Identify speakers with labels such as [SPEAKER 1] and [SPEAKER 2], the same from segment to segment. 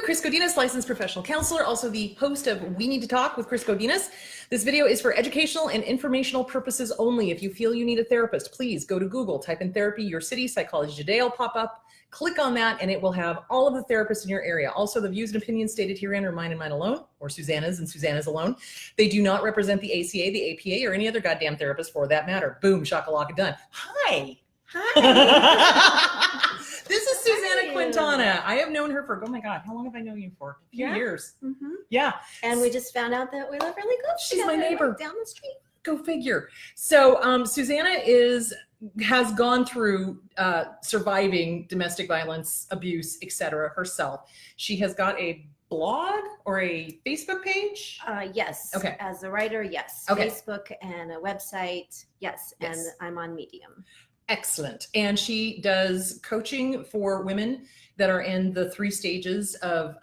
[SPEAKER 1] Kris Godinez, licensed professional counselor, also the host of We Need to Talk with Kris Godinez. This video is for educational and informational purposes only. If you feel you need a therapist, please go to Google, type in therapy, your city, psychology today will pop up. Click on that and it will have all of the therapists in your area. Also, the views and opinions stated herein are mine and mine alone, or Susanna's and Susanna's alone. They do not represent the ACA, the APA, or any other goddamn therapist for that matter. Boom, shakalaka, done. Hi. Hi. This is Suzanna Quintana. I have known her for, oh my God, how long have I known you for? A few years. Mm-hmm. Yeah.
[SPEAKER 2] And we just found out that we live really close.
[SPEAKER 1] She's my neighbor.
[SPEAKER 2] Down the street.
[SPEAKER 1] Go figure. So Susanna has gone through surviving domestic violence, abuse, etc. herself. She has got a blog or a Facebook page?
[SPEAKER 2] Yes.
[SPEAKER 1] Okay.
[SPEAKER 2] As a writer, yes.
[SPEAKER 1] Okay.
[SPEAKER 2] Facebook and a website, yes. And I'm on Medium.
[SPEAKER 1] Excellent. And she does coaching for women that are in the 3 stages of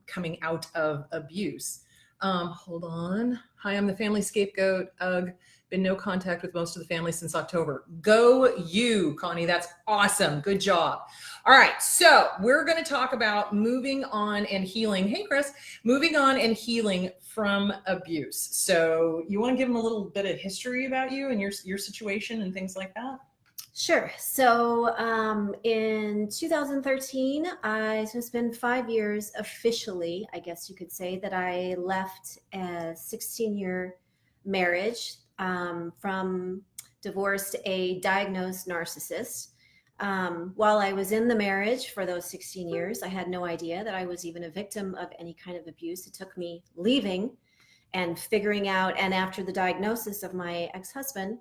[SPEAKER 1] coming out of abuse. Hold on. Hi, I'm the family scapegoat. Ugh. Been no contact with most of the family since October. Go you, Connie. That's awesome. Good job. All right. So we're going to talk about moving on and healing. Hey, Kris. Moving on and healing from abuse. So you want to give them a little bit of history about you and your situation and things like that?
[SPEAKER 2] Sure. So in 2013, it's been 5 years officially, I guess you could say, that I left a 16-year marriage from divorced a diagnosed narcissist. While I was in the marriage for those 16 years, I had no idea that I was even a victim of any kind of abuse. It took me leaving and figuring out, and after the diagnosis of my ex-husband,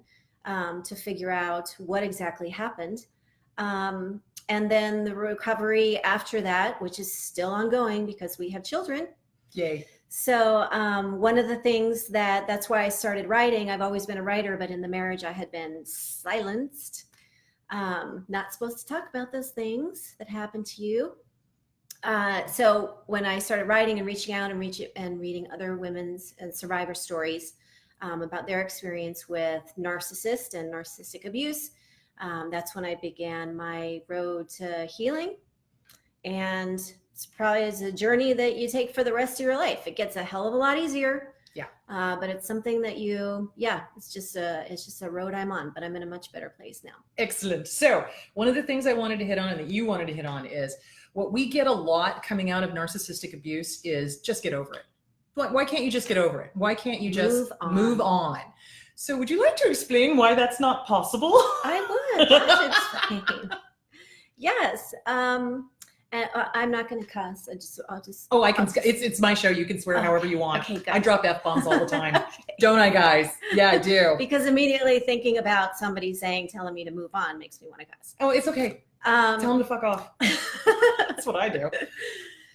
[SPEAKER 2] to figure out what exactly happened. And then the recovery after that, which is still ongoing because we have children.
[SPEAKER 1] Yay.
[SPEAKER 2] So one of the things that's why I started writing. I've always been a writer, but in the marriage I had been silenced. Not supposed to talk about those things that happened to you. So when I started writing and reaching out and reading other women's and survivor stories, about their experience with narcissist and narcissistic abuse. That's when I began my road to healing. And it's probably a journey that you take for the rest of your life. It gets a hell of a lot easier. Yeah. But it's something that it's just a road I'm on, but I'm in a much better place now.
[SPEAKER 1] Excellent. So one of the things I wanted to hit on and that you wanted to hit on is what we get a lot coming out of narcissistic abuse is just get over it. Why can't you just get over it? Why can't you just move on? So would you like to explain why that's not possible?
[SPEAKER 2] I would. That's explain. Yes. And I'm not going to cuss. I'll just.
[SPEAKER 1] Oh, I can. It's my show. You can swear however you want. Okay, good. I drop F-bombs all the time.
[SPEAKER 2] Okay. Don't
[SPEAKER 1] I, guys? Yeah, I do.
[SPEAKER 2] Because immediately thinking about somebody telling me to move on makes me want to cuss.
[SPEAKER 1] Oh, it's okay. Tell them to fuck off. That's what I do.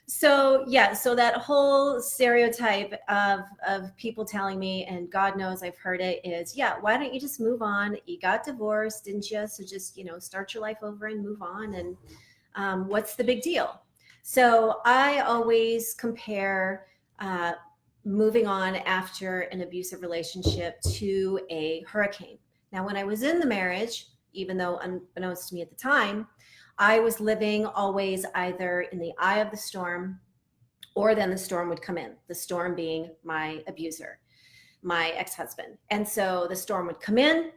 [SPEAKER 2] So so that whole stereotype of people telling me, and God knows I've heard it, is why don't you just move on? You got divorced, didn't you? So just start your life over and move on. And what's the big deal? So I always compare moving on after an abusive relationship to a hurricane. Now, when I was in the marriage, even though unbeknownst to me at the time, I was living always either in the eye of the storm, or then the storm would come in, the storm being my abuser, my ex-husband. And so the storm would come in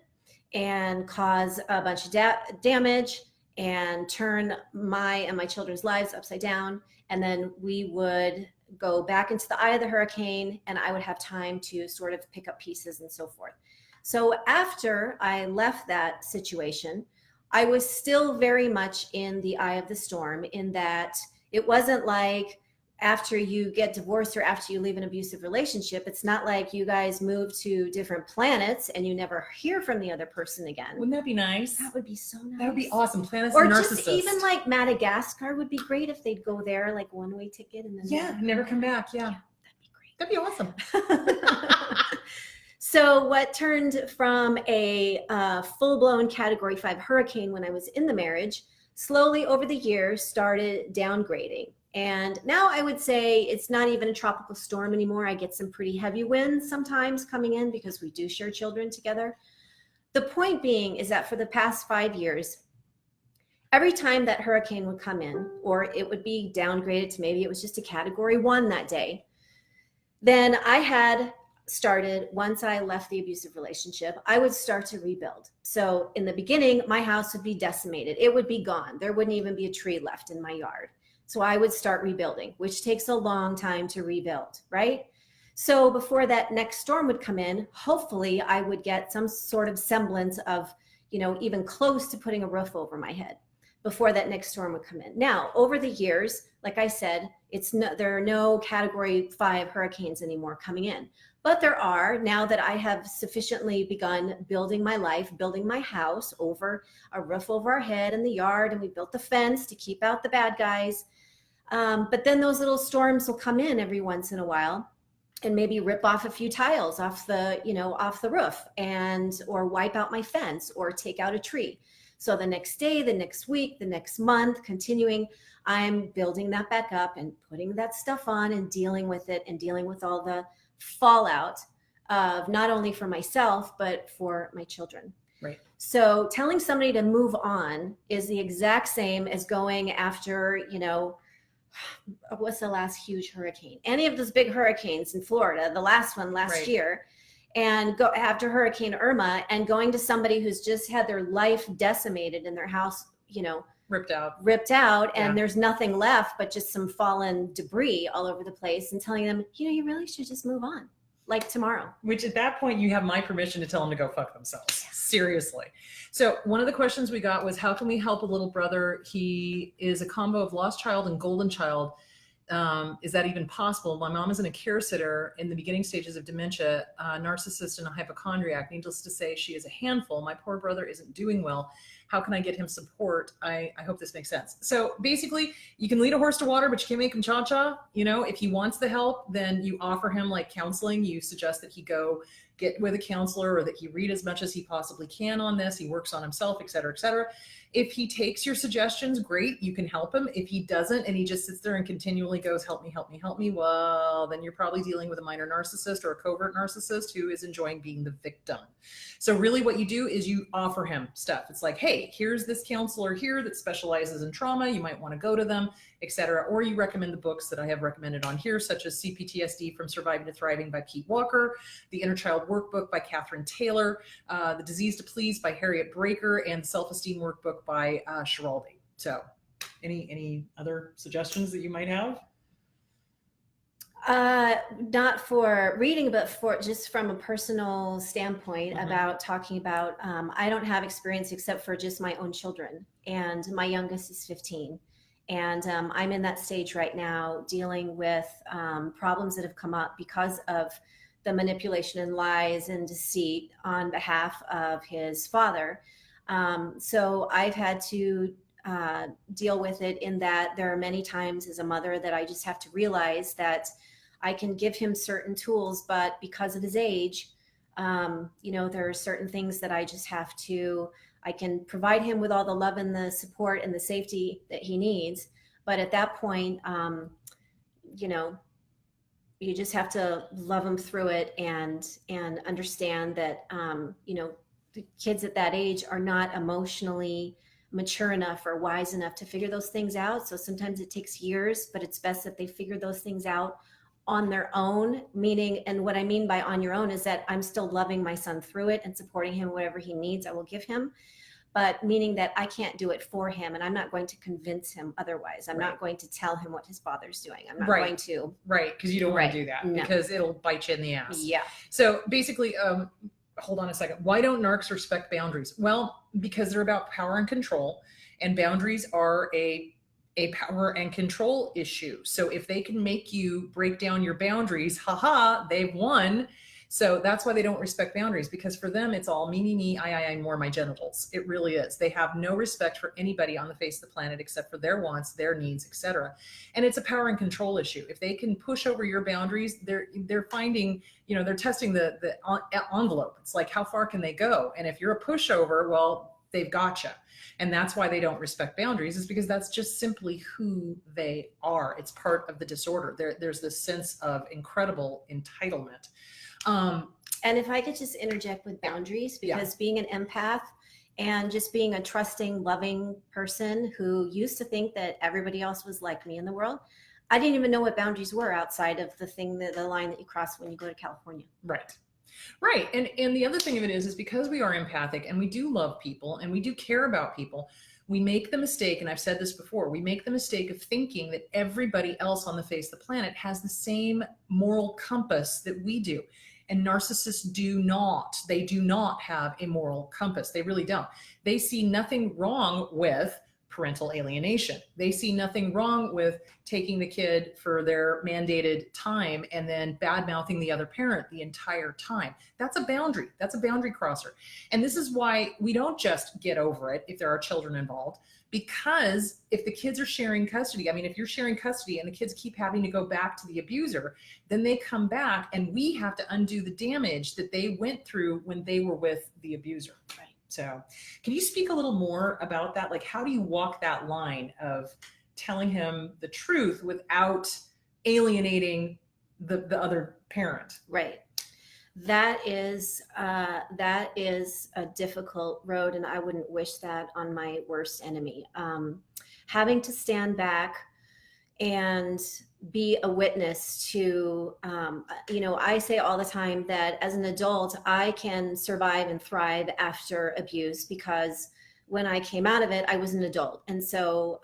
[SPEAKER 2] and cause a bunch of damage and turn my and my children's lives upside down. And then we would go back into the eye of the hurricane, and I would have time to sort of pick up pieces and so forth. So after I left that situation, I was still very much in the eye of the storm, in that it wasn't like after you get divorced or after you leave an abusive relationship, it's not like you guys move to different planets and you never hear from the other person again.
[SPEAKER 1] Wouldn't that be nice?
[SPEAKER 2] That would be so nice.
[SPEAKER 1] That would be awesome. Planets
[SPEAKER 2] or
[SPEAKER 1] and narcissists.
[SPEAKER 2] Just even like Madagascar would be great if they'd go there, like one-way ticket, and then
[SPEAKER 1] never come back. Yeah,
[SPEAKER 2] that'd be great.
[SPEAKER 1] That'd be awesome.
[SPEAKER 2] So what turned from a full-blown Category 5 hurricane when I was in the marriage, slowly over the years started downgrading. And now I would say it's not even a tropical storm anymore. I get some pretty heavy winds sometimes coming in because we do share children together. The point being is that for the past 5 years, every time that hurricane would come in, or it would be downgraded to maybe it was just a category 1 that day, then I had started, once I left the abusive relationship, I would start to rebuild. So in the beginning, my house would be decimated. It would be gone. There wouldn't even be a tree left in my yard. So I would start rebuilding, which takes a long time to rebuild, right? So before that next storm would come in, hopefully I would get some sort of semblance of, even close to putting a roof over my head before that next storm would come in. Now, over the years, like I said, there are no category 5 hurricanes anymore coming in. But there are, now that I have sufficiently begun building my life, building my house over a roof over our head in the yard, and we built the fence to keep out the bad guys. But then those little storms will come in every once in a while and maybe rip off a few tiles off the roof, or wipe out my fence or take out a tree. So the next day, the next week, the next month, continuing, I'm building that back up and putting that stuff on and dealing with it and dealing with all the fallout of not only for myself, but for my children.
[SPEAKER 1] Right.
[SPEAKER 2] So telling somebody to move on is the exact same as going after, what's the last huge hurricane? Any of those big hurricanes in Florida, the last one last year, and go after Hurricane Irma and going to somebody who's just had their life decimated in their house, ripped out, and there's nothing left but just some fallen debris all over the place, and telling them, you really should just move on, like tomorrow.
[SPEAKER 1] Which at that point, you have my permission to tell them to go fuck themselves. Seriously. So one of the questions we got was, how can we help a little brother? He is a combo of lost child and golden child. Is that even possible? My mom is in a care sitter in the beginning stages of dementia, narcissist and a hypochondriac. Needless to say, she is a handful. My poor brother isn't doing well. How can I get him support? I hope this makes sense. So basically, you can lead a horse to water, but you can't make him cha-cha. If he wants the help, then you offer him like counseling. You suggest that he go get with a counselor, or that he read as much as he possibly can on this. He works on himself, et cetera, et cetera. If he takes your suggestions, great, you can help him. If he doesn't, and he just sits there and continually goes, help me, help me, help me, well, then you're probably dealing with a minor narcissist or a covert narcissist who is enjoying being the victim. So really what you do is you offer him stuff. It's like, hey, here's this counselor here that specializes in trauma. You might want to go to them, et cetera. Or you recommend the books that I have recommended on here, such as CPTSD From Surviving to Thriving by Pete Walker, The Inner Child Workbook by Catherine Taylor, The Disease to Please by Harriet Breaker, and Self-Esteem Workbook by Schiraldi. So any other suggestions that you might have?
[SPEAKER 2] Not for reading, but for just from a personal standpoint, about talking about, I don't have experience except for just my own children, and my youngest is 15. And I'm in that stage right now dealing with problems that have come up because of the manipulation and lies and deceit on behalf of his father. So I've had to deal with it in that there are many times as a mother that I just have to realize that I can give him certain tools, but because of his age, there are certain things that I just have to, I can provide him with all the love and the support and the safety that he needs. But at that point, you just have to love him through it and understand that, the kids at that age are not emotionally mature enough or wise enough to figure those things out. So sometimes it takes years, but it's best that they figure those things out on their own. Meaning, and what I mean by on your own is that I'm still loving my son through it and supporting him, whatever he needs, I will give him. But meaning that I can't do it for him, and I'm not going to convince him otherwise. I'm not going to tell him what his father's doing. I'm not going to.
[SPEAKER 1] Right, because you don't want to do that, because it'll bite you in the ass.
[SPEAKER 2] Yeah.
[SPEAKER 1] So basically, hold on a second. Why don't narcs respect boundaries? Well, because they're about power and control, and boundaries are a power and control issue. So if they can make you break down your boundaries, haha, they've won. So that's why they don't respect boundaries, because for them, it's all me, I, more my genitals. It really is. They have no respect for anybody on the face of the planet except for their wants, their needs, etc. And it's a power and control issue. If they can push over your boundaries, they're finding, they're testing the envelope. It's like, how far can they go? And if you're a pushover, well, they've got you. And that's why they don't respect boundaries, is because that's just simply who they are. It's part of the disorder. There's this sense of incredible entitlement.
[SPEAKER 2] And if I could just interject with boundaries, because being an empath and just being a trusting, loving person who used to think that everybody else was like me in the world. I didn't even know what boundaries were outside of the line that you cross when you go to California.
[SPEAKER 1] Right. Right. And the other thing of it is because we are empathic and we do love people and we do care about people, we make the mistake, and I've said this before, we make the mistake of thinking that everybody else on the face of the planet has the same moral compass that we do. And narcissists do not. They do not have a moral compass. They really don't. They see nothing wrong with parental alienation. They see nothing wrong with taking the kid for their mandated time and then bad mouthing the other parent the entire time. That's a boundary. That's a boundary crosser. And this is why we don't just get over it if there are children involved, because if the kids are sharing custody, I mean, if you're sharing custody and the kids keep having to go back to the abuser, then they come back and we have to undo the damage that they went through when they were with the abuser.
[SPEAKER 2] Right.
[SPEAKER 1] So can you speak a little more about that? Like, how do you walk that line of telling him the truth without alienating the other parent?
[SPEAKER 2] Right. That is a difficult road, and I wouldn't wish that on my worst enemy. Having to stand back and be a witness to, I say all the time that as an adult, I can survive and thrive after abuse because when I came out of it, I was an adult. And so,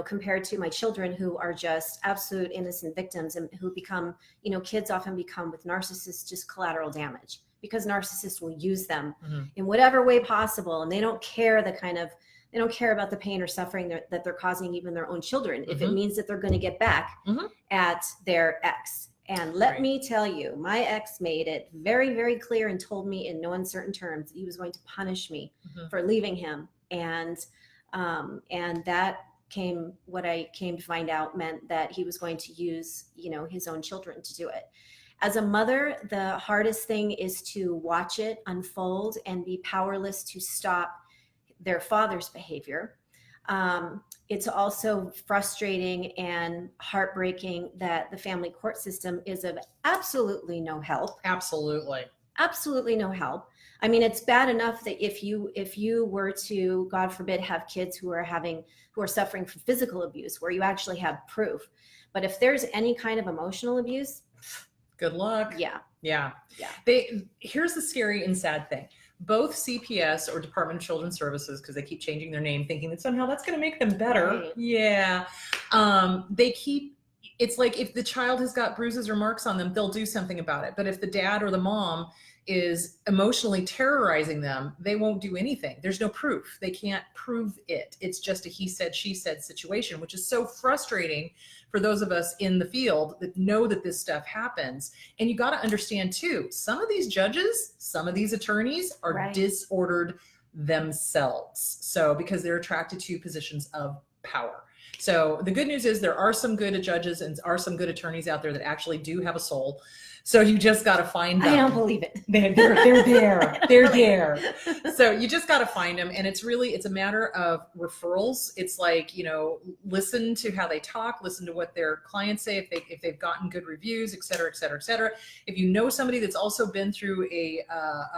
[SPEAKER 2] compared to my children who are just absolute innocent victims and who become, kids often become with narcissists just collateral damage because narcissists will use them in whatever way possible. And they don't care about the pain or suffering that they're causing even their own children if it means that they're going to get back at their ex. And let me tell you, my ex made it very, very clear and told me in no uncertain terms that he was going to punish me for leaving him. And that what I came to find out meant that he was going to use, his own children to do it. As a mother, the hardest thing is to watch it unfold and be powerless to stop their father's behavior. It's also frustrating and heartbreaking that the family court system is of absolutely no help. Absolutely no help. I mean, it's bad enough that if you were to, God forbid, have kids who are suffering from physical abuse, where you actually have proof. But if there's any kind of emotional abuse,
[SPEAKER 1] good luck.
[SPEAKER 2] Yeah.
[SPEAKER 1] Here's the scary and sad thing. Both CPS or Department of Children's Services, because they keep changing their name, thinking that somehow that's going to make them better.
[SPEAKER 2] Right.
[SPEAKER 1] Yeah. It's like if the child has got bruises or marks on them, they'll do something about it. But if the dad or the mom is emotionally terrorizing them, they won't do anything. There's no proof. They can't prove it. It's just a he said, she said situation, which is so frustrating for those of us in the field that know that this stuff happens. And you got to understand too, some of these judges, some of these attorneys are disordered themselves. So because they're attracted to positions of power. So the good news is there are some good judges and are some good attorneys out there that actually do have a soul. So you just got to find them.
[SPEAKER 2] I don't believe it.
[SPEAKER 1] They're there. They're there. So you just got to find them. And it's a matter of referrals. It's like, listen to how they talk, listen to what their clients say, if they've gotten good reviews, et cetera, et cetera, et cetera. If you know somebody that's also been through a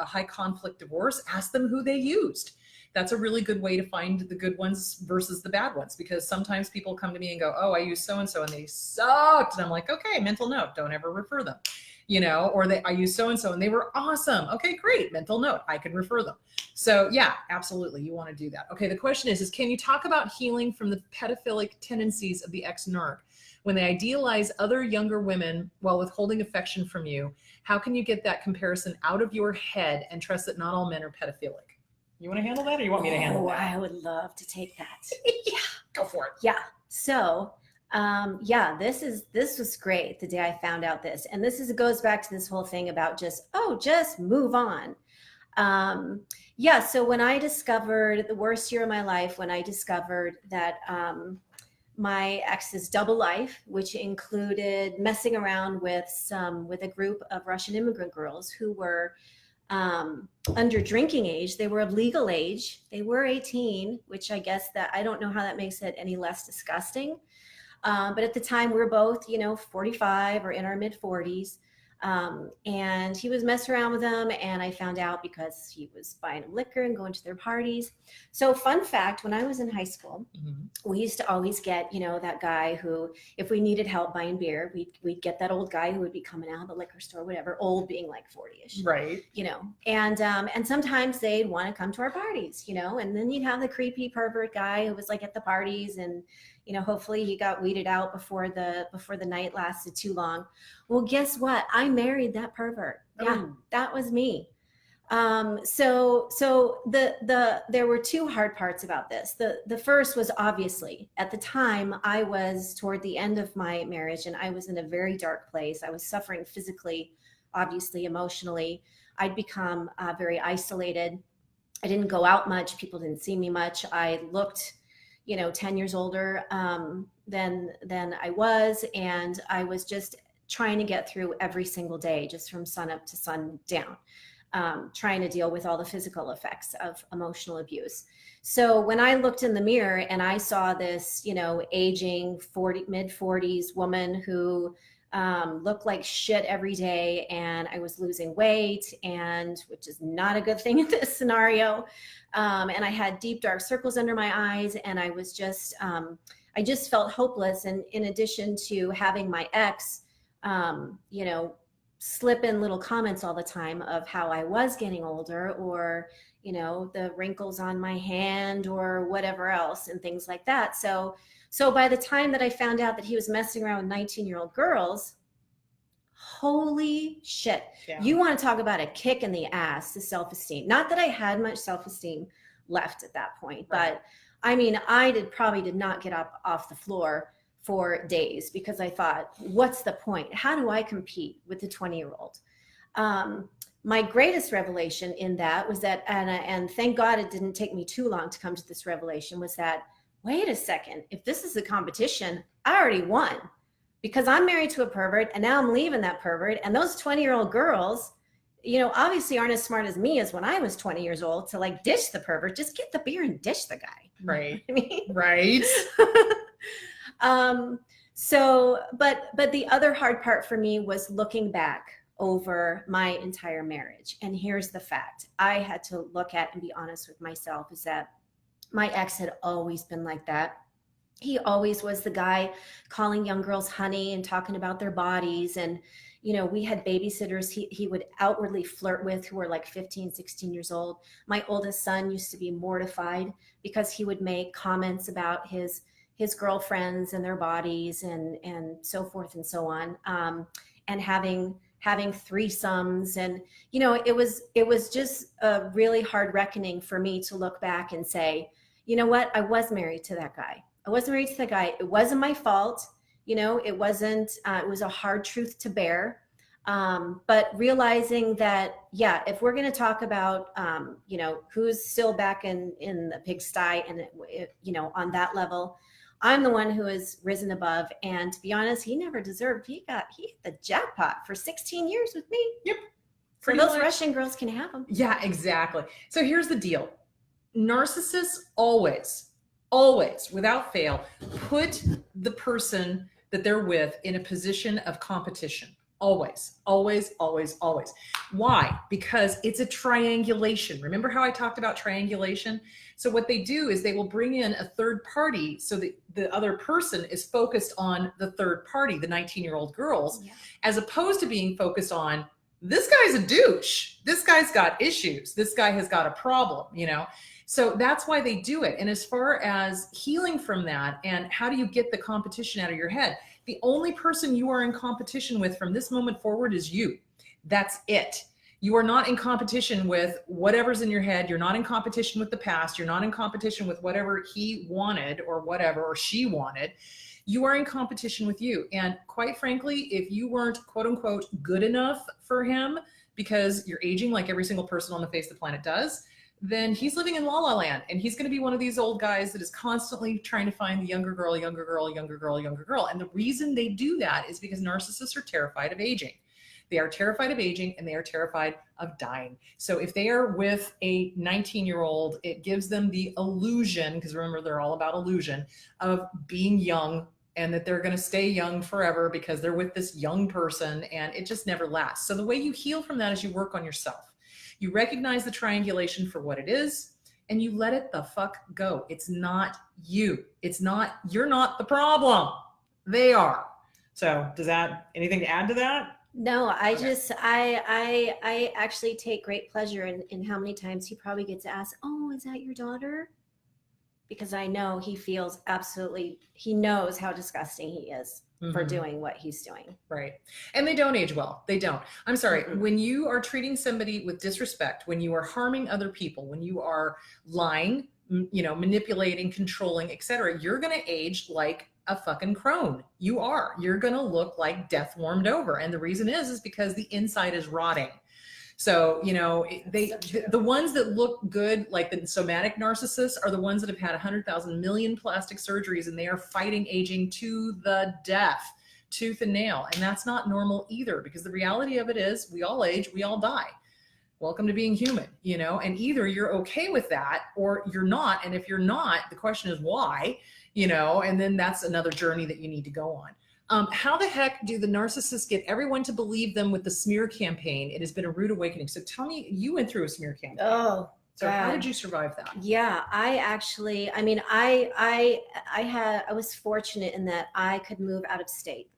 [SPEAKER 1] high conflict divorce, ask them who they used. That's a really good way to find the good ones versus the bad ones, because sometimes people come to me and go, oh, I used so-and-so and they sucked. And I'm like, okay, mental note, don't ever refer them, or I used so-and-so and they were awesome. Okay, great. Mental note, I can refer them. So yeah, absolutely. You want to do that. Okay. The question is can you talk about healing from the pedophilic tendencies of the ex-narc? When they idealize other younger women while withholding affection from you, how can you get that comparison out of your head and trust that not all men are pedophilic? You want to handle that, or you want me to handle that?
[SPEAKER 2] I would love to take that.
[SPEAKER 1] Yeah, go for it.
[SPEAKER 2] Yeah. So, this was great the day I found out this, and it goes back to this whole thing about just move on. So when I discovered the worst year of my life, when I discovered that my ex's double life, which included messing around with a group of Russian immigrant girls who were under drinking age. They were of legal age. They were 18, which I guess that I don't know how that makes it any less disgusting. But at the time we were both, 45 or in our mid 40s. And he was messing around with them, and I found out because he was buying them liquor and going to their parties. So fun fact, when I was in high school, we used to always get, that guy who, if we needed help buying beer, we'd get that old guy who would be coming out of the liquor store, whatever, old being like 40-ish.
[SPEAKER 1] Right.
[SPEAKER 2] And sometimes they'd want to come to our parties, and then you'd have the creepy pervert guy who was like at the parties, and hopefully he got weeded out before the night lasted too long. Well, guess what? I married that pervert. Yeah, that was me. So there were two hard parts about this. The first was, obviously, at the time I was toward the end of my marriage, and I was in a very dark place. I was suffering physically, obviously, emotionally. I'd become very isolated. I didn't go out much. People didn't see me much. I looked 10 years older than I was. And I was just trying to get through every single day, just from sun up to sun down, trying to deal with all the physical effects of emotional abuse. So when I looked in the mirror and I saw this, aging mid 40s woman who looked like shit every day, and I was losing weight, and which is not a good thing in this scenario. And I had deep dark circles under my eyes, and I was just, I just felt hopeless. And in addition to having my ex, slip in little comments all the time of how I was getting older, or, the wrinkles on my hand or whatever else and things like that. So by the time that I found out that he was messing around with 19-year-old girls, holy shit. Yeah. You want to talk about a kick in the ass to self-esteem. Not that I had much self-esteem left at that point, right. But I mean, probably did not get up off the floor for days, because I thought, what's the point? How do I compete with the 20-year-old? My greatest revelation in that was that, and thank God it didn't take me too long to come to this revelation, was that, wait a second, if this is a competition, I already won, because I'm married to a pervert, and now I'm leaving that pervert. And those 20-year-old girls, obviously aren't as smart as me as when I was 20 years old to like ditch the pervert. Just get the beer and ditch the guy.
[SPEAKER 1] Right.
[SPEAKER 2] I mean,
[SPEAKER 1] right.
[SPEAKER 2] But the other hard part for me was looking back over my entire marriage. And here's the fact I had to look at and be honest with myself, is that my ex had always been like that. He always was the guy calling young girls honey and talking about their bodies. And, we had babysitters he would outwardly flirt with who were like 15, 16 years old. My oldest son used to be mortified because he would make comments about his girlfriends and their bodies and so forth and so on. And having threesomes, and it was just a really hard reckoning for me to look back and say, you know what, I was married to that guy. It wasn't my fault. It wasn't, it was a hard truth to bear. But realizing that, yeah, if we're going to talk about, who's still back in the pigsty, and, on that level, I'm the one who has risen above. And to be honest, he never deserved, he hit the jackpot for 16 years with me.
[SPEAKER 1] Yep.
[SPEAKER 2] So those Russian girls can have them.
[SPEAKER 1] Yeah, exactly. So here's the deal. Narcissists always, without fail, put the person that they're with in a position of competition. Always. Why? Because it's a triangulation. Remember how I talked about triangulation? So what they do is they will bring in a third party so that the other person is focused on the third party, the 19-year-old girls, yeah, as opposed to being focused on, this guy's a douche. This guy's got issues. This guy has got a problem, So that's why they do it. And as far as healing from that and how do you get the competition out of your head, the only person you are in competition with from this moment forward is you. That's it. You are not in competition with whatever's in your head. You're not in competition with the past. You're not in competition with whatever he wanted or whatever, or she wanted. You are in competition with you. And quite frankly, if you weren't quote unquote good enough for him because you're aging like every single person on the face of the planet does, then he's living in la la land, and he's going to be one of these old guys that is constantly trying to find the younger girl. And the reason they do that is because narcissists are terrified of aging. They are terrified of aging, and they are terrified of dying. So if they are with a 19-year-old, it gives them the illusion, because remember, they're all about illusion, of being young and that they're going to stay young forever because they're with this young person, and it just never lasts. So the way you heal from that is you work on yourself. You recognize the triangulation for what it is, and you let it the fuck go. It's not you. You're not the problem. They are. So anything to add to that?
[SPEAKER 2] No, I actually take great pleasure in how many times he probably gets asked, "Oh, is that your daughter?" Because I know he knows how disgusting he is for doing what he's doing.
[SPEAKER 1] Right. And they don't age well. They don't. I'm sorry. When you are treating somebody with disrespect, when you are harming other people, when you are lying, manipulating, controlling, etc., you're going to age like a fucking crone. You're going to look like death warmed over. And the reason is because the inside is rotting. So, the ones that look good, like the somatic narcissists, are the ones that have had 100,000 million plastic surgeries, and they are fighting aging to the death, tooth and nail. And that's not normal either, because the reality of it is we all age, we all die. Welcome to being human, and either you're okay with that or you're not. And if you're not, the question is why, and then that's another journey that you need to go on. How the heck do the narcissists get everyone to believe them with the smear campaign? It has been a rude awakening. So tell me, you went through a smear campaign.
[SPEAKER 2] Oh,
[SPEAKER 1] so God. How did you survive that?
[SPEAKER 2] Yeah, I was fortunate in that I could move out of state.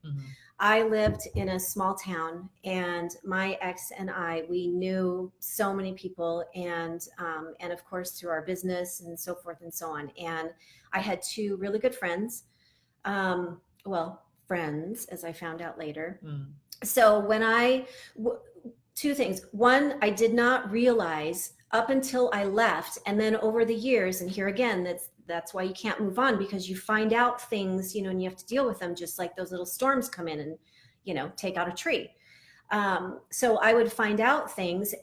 [SPEAKER 2] I lived in a small town, and my ex and we knew so many people, and of course through our business and so forth and so on. And I had two really good friends. Friends, as I found out later. So when two things. One, I did not realize up until I left, and then over the years, and here again, that's why you can't move on, because you find out things, and you have to deal with them, just like those little storms come in and, take out a tree. So I would find out things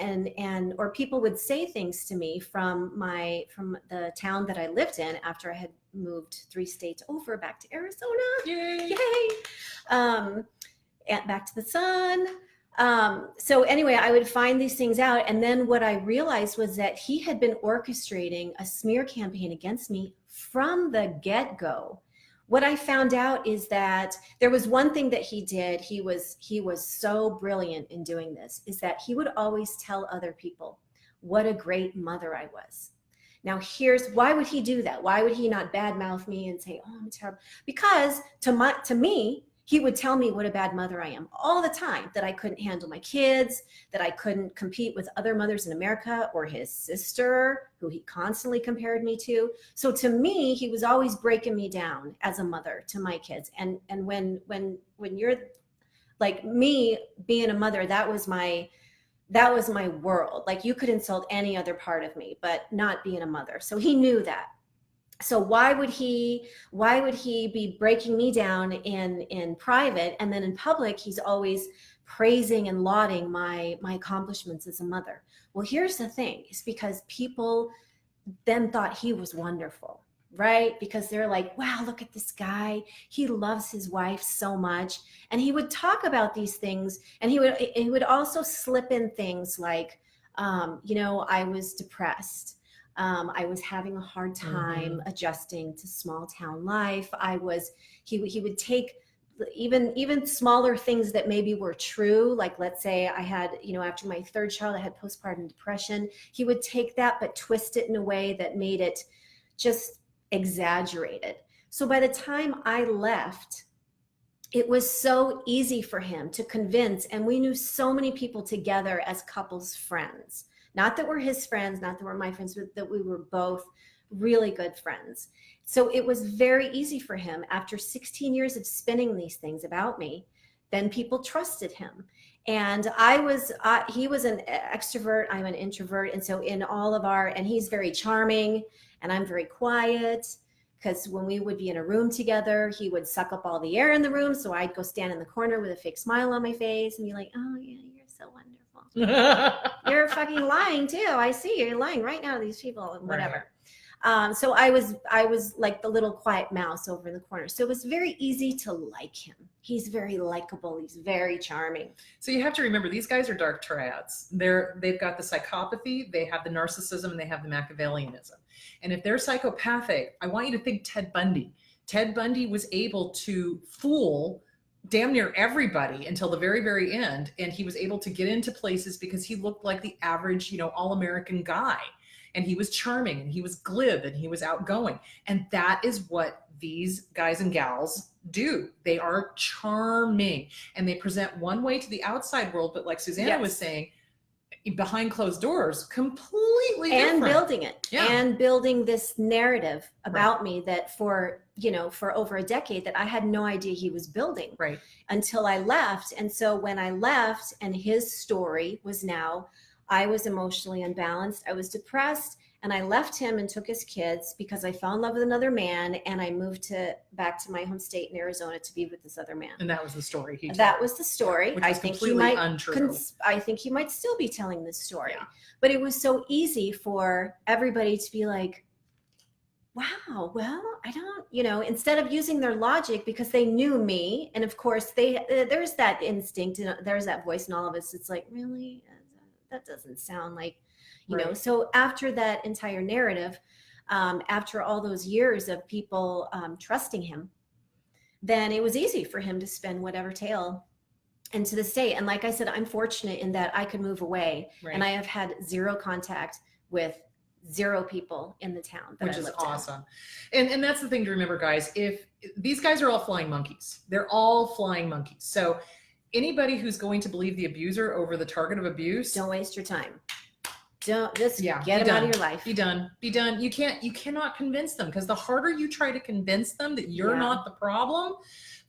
[SPEAKER 2] or people would say things to me from the town that I lived in after I had moved 3 states over back to Arizona. Yay! And back to the sun. So anyway, I would find these things out. And then what I realized was that he had been orchestrating a smear campaign against me from the get-go. What I found out is that there was one thing that he did. He was so brilliant in doing this, is that he would always tell other people what a great mother I was. Now why would he do that? Why would he not badmouth me and say, "Oh, I'm terrible"? Because to me, he would tell me what a bad mother I am all the time, that I couldn't handle my kids, that I couldn't compete with other mothers in America, or his sister, who he constantly compared me to. So to me, he was always breaking me down as a mother to my kids. And when you're like me being a mother, that was my world. Like, you could insult any other part of me, but not being a mother. So he knew that. So why would he be breaking me down in private, and then in public he's always praising and lauding my accomplishments as a mother? Well, here's the thing. It's because people then thought he was wonderful, right? Because they're like, "Wow, look at this guy. He loves his wife so much." And he would talk about these things, and he would also slip in things like, I was depressed. I was having a hard time adjusting to small town life. He would take even smaller things that maybe were true. Like, let's say I had, after my third child, I had postpartum depression. He would take that, but twist it in a way that made it just exaggerated. So by the time I left, it was so easy for him to convince, and we knew so many people together as couples friends. Not that we're his friends, not that we're my friends, but that we were both really good friends. So it was very easy for him, after 16 years of spinning these things about me, then people trusted him. And he was an extrovert, I'm an introvert. And so and he's very charming, and I'm very quiet, because when we would be in a room together, he would suck up all the air in the room. So I'd go stand in the corner with a fake smile on my face and be like, "Oh yeah, you're so wonderful." You're fucking lying too. I see you're lying right now to these people and whatever. Right. So I was like the little quiet mouse over in the corner. So it was very easy to like him. He's very likable. He's very charming.
[SPEAKER 1] So you have to remember, these guys are dark triads. They've got the psychopathy, they have the narcissism, and they have the Machiavellianism. And if they're psychopathic, I want you to think Ted Bundy. Ted Bundy was able to fool damn near everybody until the very, very end. And he was able to get into places because he looked like the average, you know, all-American guy. And he was charming and he was glib and he was outgoing. And that is what these guys and gals do. They are charming and they present one way to the outside world. But like Susanna was saying, behind closed doors, completely different.
[SPEAKER 2] And building it and building this narrative about me that for, you know, for over a decade that I had no idea he was building until I left. And so when I left and his story was now, I was emotionally unbalanced, I was depressed, and I left him and took his kids because I fell in love with another man, and I moved back to my home state in Arizona to be with this other man.
[SPEAKER 1] And that was the story.
[SPEAKER 2] That was the story.
[SPEAKER 1] Which I think he might untrue.
[SPEAKER 2] I think he might still be telling this story. But it was so easy for everybody to be like, wow, well, I don't, you know, instead of using their logic because they knew me. And of course there's that instinct and there's that voice in all of us. It's like, really? That doesn't sound like, you know. So after that entire narrative, after all those years of people trusting him, then it was easy for him to spin whatever tale into the state. And like I said, I'm fortunate in that I could move away and I have had zero contact with zero people in the town that
[SPEAKER 1] which
[SPEAKER 2] I
[SPEAKER 1] is
[SPEAKER 2] lived
[SPEAKER 1] awesome. And that's the thing to remember, guys. If these guys are all flying monkeys, they're all flying monkeys. So anybody who's going to believe the abuser over the target of abuse,
[SPEAKER 2] don't waste your time. Don't just get them
[SPEAKER 1] done.
[SPEAKER 2] out of your life.
[SPEAKER 1] Be done. Be done. You cannot convince them, because the harder you try to convince them that you're not the problem,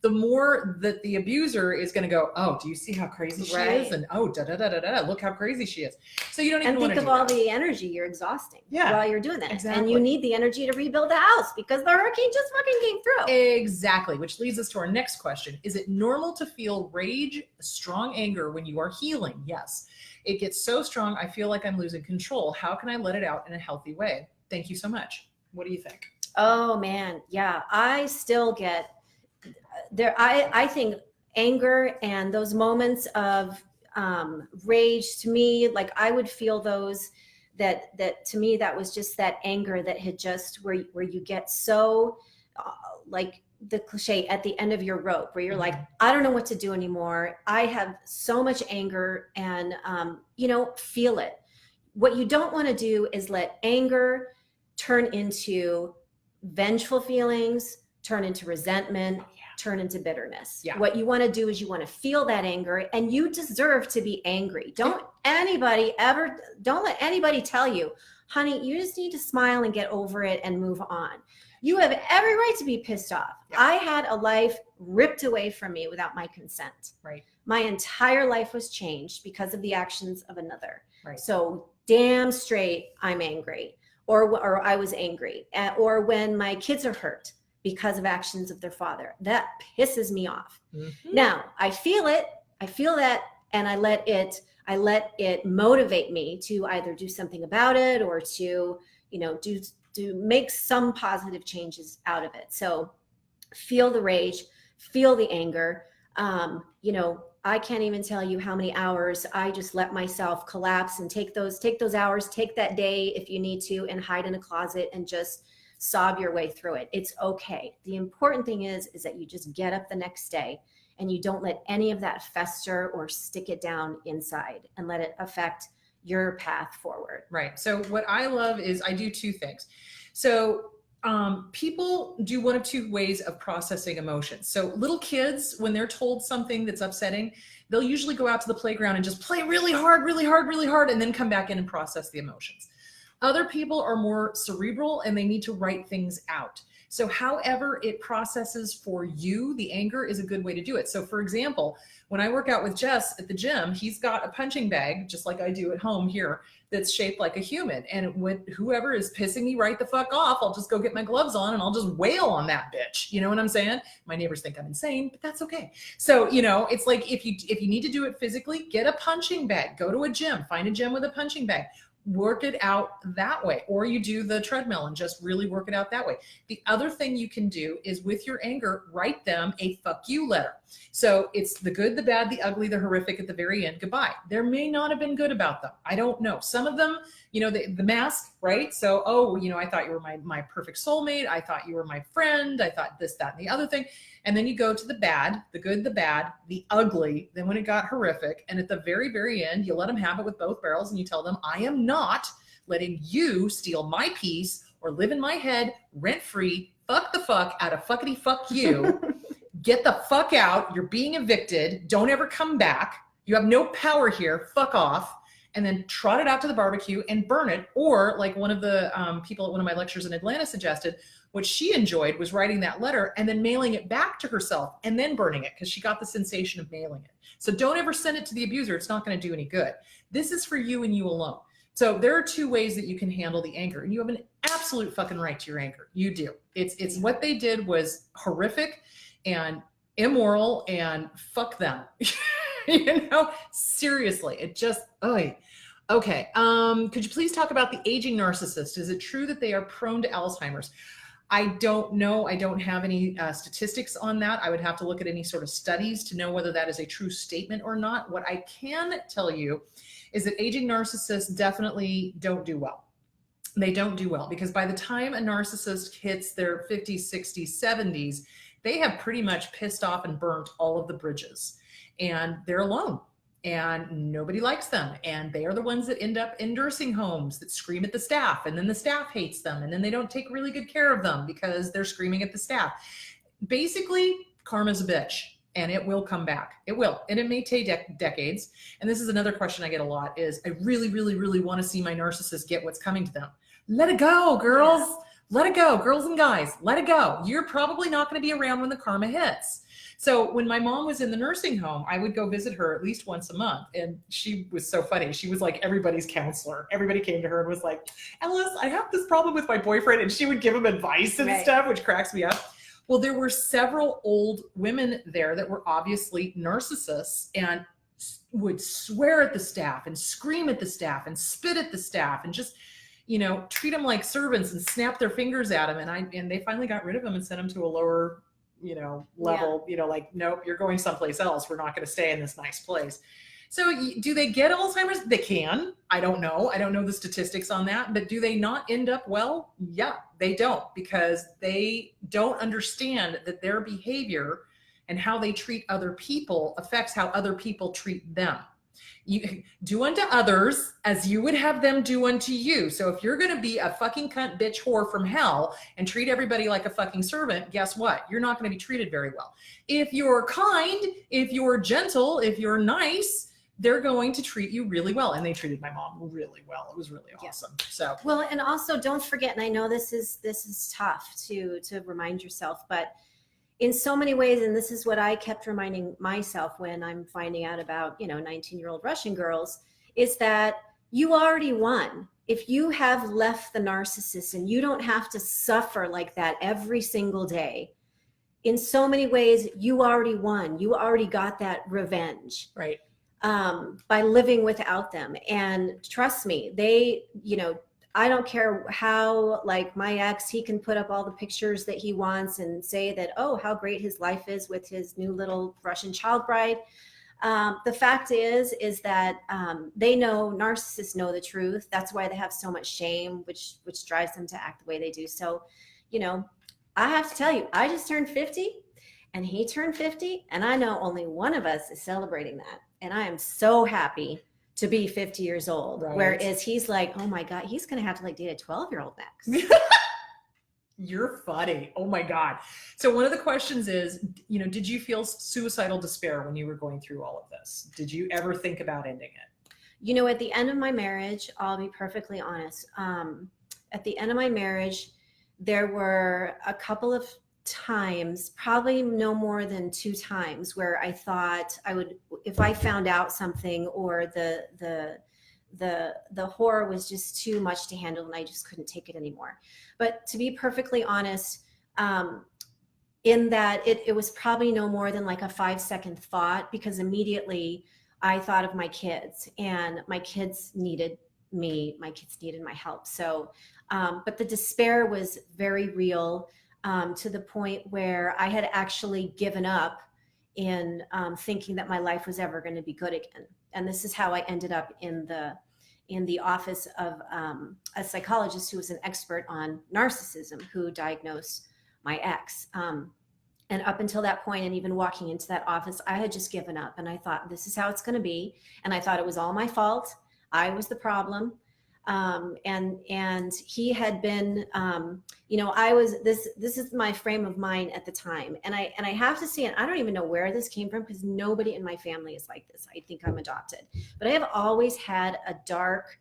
[SPEAKER 1] the more that the abuser is going to go, oh, do you see how crazy she is? And oh, look how crazy she is. So you don't even want to
[SPEAKER 2] think of all the energy you're exhausting while you're doing that.
[SPEAKER 1] Exactly.
[SPEAKER 2] And you need the energy to rebuild the house because the hurricane just fucking came through.
[SPEAKER 1] Exactly. Which leads us to our next question. Is it normal to feel rage, strong anger when you are healing? Yes. It gets so strong, I feel like I'm losing control. How can I let it out in a healthy way? Thank you so much. What do you think?
[SPEAKER 2] Oh, man. Yeah, I still get there. I think anger and those moments of rage, to me, like I would feel those that to me, that was just that anger that had just where you get so like the cliche at the end of your rope where you're like, I don't know what to do anymore. I have so much anger and, feel it. What you don't want to do is let anger turn into vengeful feelings, turn into resentment, turn into bitterness. What you want to do is you want to feel that anger, and you deserve to be angry. Don't let anybody tell you, honey, you just need to smile and get over it and move on. You have every right to be pissed off. I had a life ripped away from me without my consent. My entire life was changed because of the actions of another. So damn straight, I'm angry, or I was angry, or when my kids are hurt because of actions of their father, that pisses me off. Now I feel it, I feel that, and I let it motivate me to either do something about it or to, to make some positive changes out of it. So feel the rage, feel the anger. I can't even tell you how many hours I just let myself collapse and take those hours, take that day if you need to, and hide in a closet and just sob your way through it. It's okay. The important thing is that you just get up the next day and you don't let any of that fester or stick it down inside and let it affect your path forward.
[SPEAKER 1] Right. So what I love is I do two things. So people do one of two ways of processing emotions. So little kids, when they're told something that's upsetting, they'll usually go out to the playground and just play really hard, and then come back in and process the emotions. Other people are more cerebral and they need to write things out. So however it processes for you, the anger is a good way to do it. So for example, when I work out with Jess at the gym, he's got a punching bag, just like I do at home here, that's shaped like a human. And when whoever is pissing me right the fuck off, I'll just go get my gloves on and I'll just wail on that bitch. You know what I'm saying? My neighbors think I'm insane, but that's okay. So, it's like if you need to do it physically, get a punching bag, go to a gym, find a gym with a punching bag. work it out that way, or you do the treadmill and just really work it out that way. The other thing you can do is with your anger, write them a fuck you letter. So it's the good, the bad, the ugly, the horrific at the very end. Goodbye. There may not have been good about them. I don't know. Some of them, you know, the mask, right? So, oh, you know, I thought you were my perfect soulmate. I thought you were my friend. I thought this, that, and the other thing. And then you go to the bad, the good, the bad, the ugly. Then when it got horrific, and at the very, very end, you let them have it with both barrels and you tell them, I am not letting you steal my peace or live in my head rent-free. Fuck the fuck out of fuckity fuck you. Get the fuck out. You're being evicted. Don't ever come back. You have no power here. Fuck off. And then trot it out to the barbecue and burn it. Or like one of the people at one of my lectures in Atlanta suggested, what she enjoyed was writing that letter and then mailing it back to herself and then burning it because she got the sensation of mailing it. So don't ever send it to the abuser. It's not going to do any good. This is for you and you alone. So there are two ways that you can handle the anger, and you have an absolute fucking right to your anger. You do. It's what they did was horrific and immoral, and fuck them. You know, seriously, it just, oy. Okay. Could you please talk about the aging narcissist? Is it true that they are prone to Alzheimer's? I don't know. I don't have any statistics on that. I would have to look at any sort of studies to know whether that is a true statement or not. What I can tell you is that aging narcissists definitely don't do well. They don't do well because by the time a narcissist hits their 50s, 60s, 70s, they have pretty much pissed off and burnt all of the bridges, and they're alone. And nobody likes them. And they are the ones that end up in nursing homes that scream at the staff. And then the staff hates them. And then they don't take really good care of them because they're screaming at the staff. Basically, karma's a bitch and it will come back. It will. And it may take decades. And this is another question I get a lot is I really, really, really want to see my narcissist get what's coming to them. Let it go, girls. Yeah. Let it go, girls and guys. Let it go. You're probably not going to be around when the karma hits. So when my mom was in the nursing home, I would go visit her at least once a month. And she was so funny. She was like everybody's counselor. Everybody came to her and was like, Ellis, I have this problem with my boyfriend. And she would give him advice and stuff, which cracks me up. Well, there were several old women there that were obviously narcissists and would swear at the staff and scream at the staff and spit at the staff and just, you know, treat them like servants and snap their fingers at them. And they finally got rid of them and sent them to a lower, you know, level, you know, like, nope, you're going someplace else. We're not going to stay in this nice place. So do they get Alzheimer's? They can. I don't know. I don't know the statistics on that, but do they not end up well? Yeah, they don't, because they don't understand that their behavior and how they treat other people affects how other people treat them. You do unto others as you would have them do unto you. So if you're going to be a fucking cunt bitch whore from hell and treat everybody like a fucking servant, guess what? You're not going to be treated very well. If you're kind, if you're gentle, if you're nice, they're going to treat you really well. And they treated my mom really well. It was really awesome. Yeah. So
[SPEAKER 2] well, and also don't forget, and I know this is tough to remind yourself, but in so many ways, and this is what I kept reminding myself when I'm finding out about, you know, 19-year-old Russian girls, is that you already won. If you have left the narcissist and you don't have to suffer like that every single day, in so many ways, you already won. You already got that revenge.
[SPEAKER 1] Right.
[SPEAKER 2] By living without them. And trust me, they, you know, I don't care how, like my ex, he can put up all the pictures that he wants and say that, oh, how great his life is with his new little Russian child bride. The fact is that they know, narcissists know the truth. That's why they have so much shame, which drives them to act the way they do. So, you know, I have to tell you, I just turned 50 and he turned 50, and I know only one of us is celebrating that. And I am so happy to be 50 years old. Right. Whereas he's like, oh my God, he's going to have to like date a 12-year-old next.
[SPEAKER 1] You're funny. Oh my God. So one of the questions is, you know, did you feel suicidal despair when you were going through all of this? Did you ever think about ending it?
[SPEAKER 2] You know, at the end of my marriage, I'll be perfectly honest. At the end of my marriage, there were a couple of times, probably no more than 2 times, where I thought I would, if I found out something or the horror was just too much to handle and I just couldn't take it anymore. But to be perfectly honest, in that it was probably no more than like a 5-second thought, because immediately I thought of my kids, and my kids needed me. My kids needed my help. So, but the despair was very real, to the point where I had actually given up in thinking that my life was ever going to be good again. And this is how I ended up in the office of a psychologist who was an expert on narcissism, who diagnosed my ex. And up until that point, and even walking into that office, I had just given up, and I thought, this is how it's going to be. And I thought it was all my fault. I was the problem. And he had been, I was, this is my frame of mind at the time. And I have to say, and I don't even know where this came from, because nobody in my family is like this. I think I'm adopted, but I have always had a dark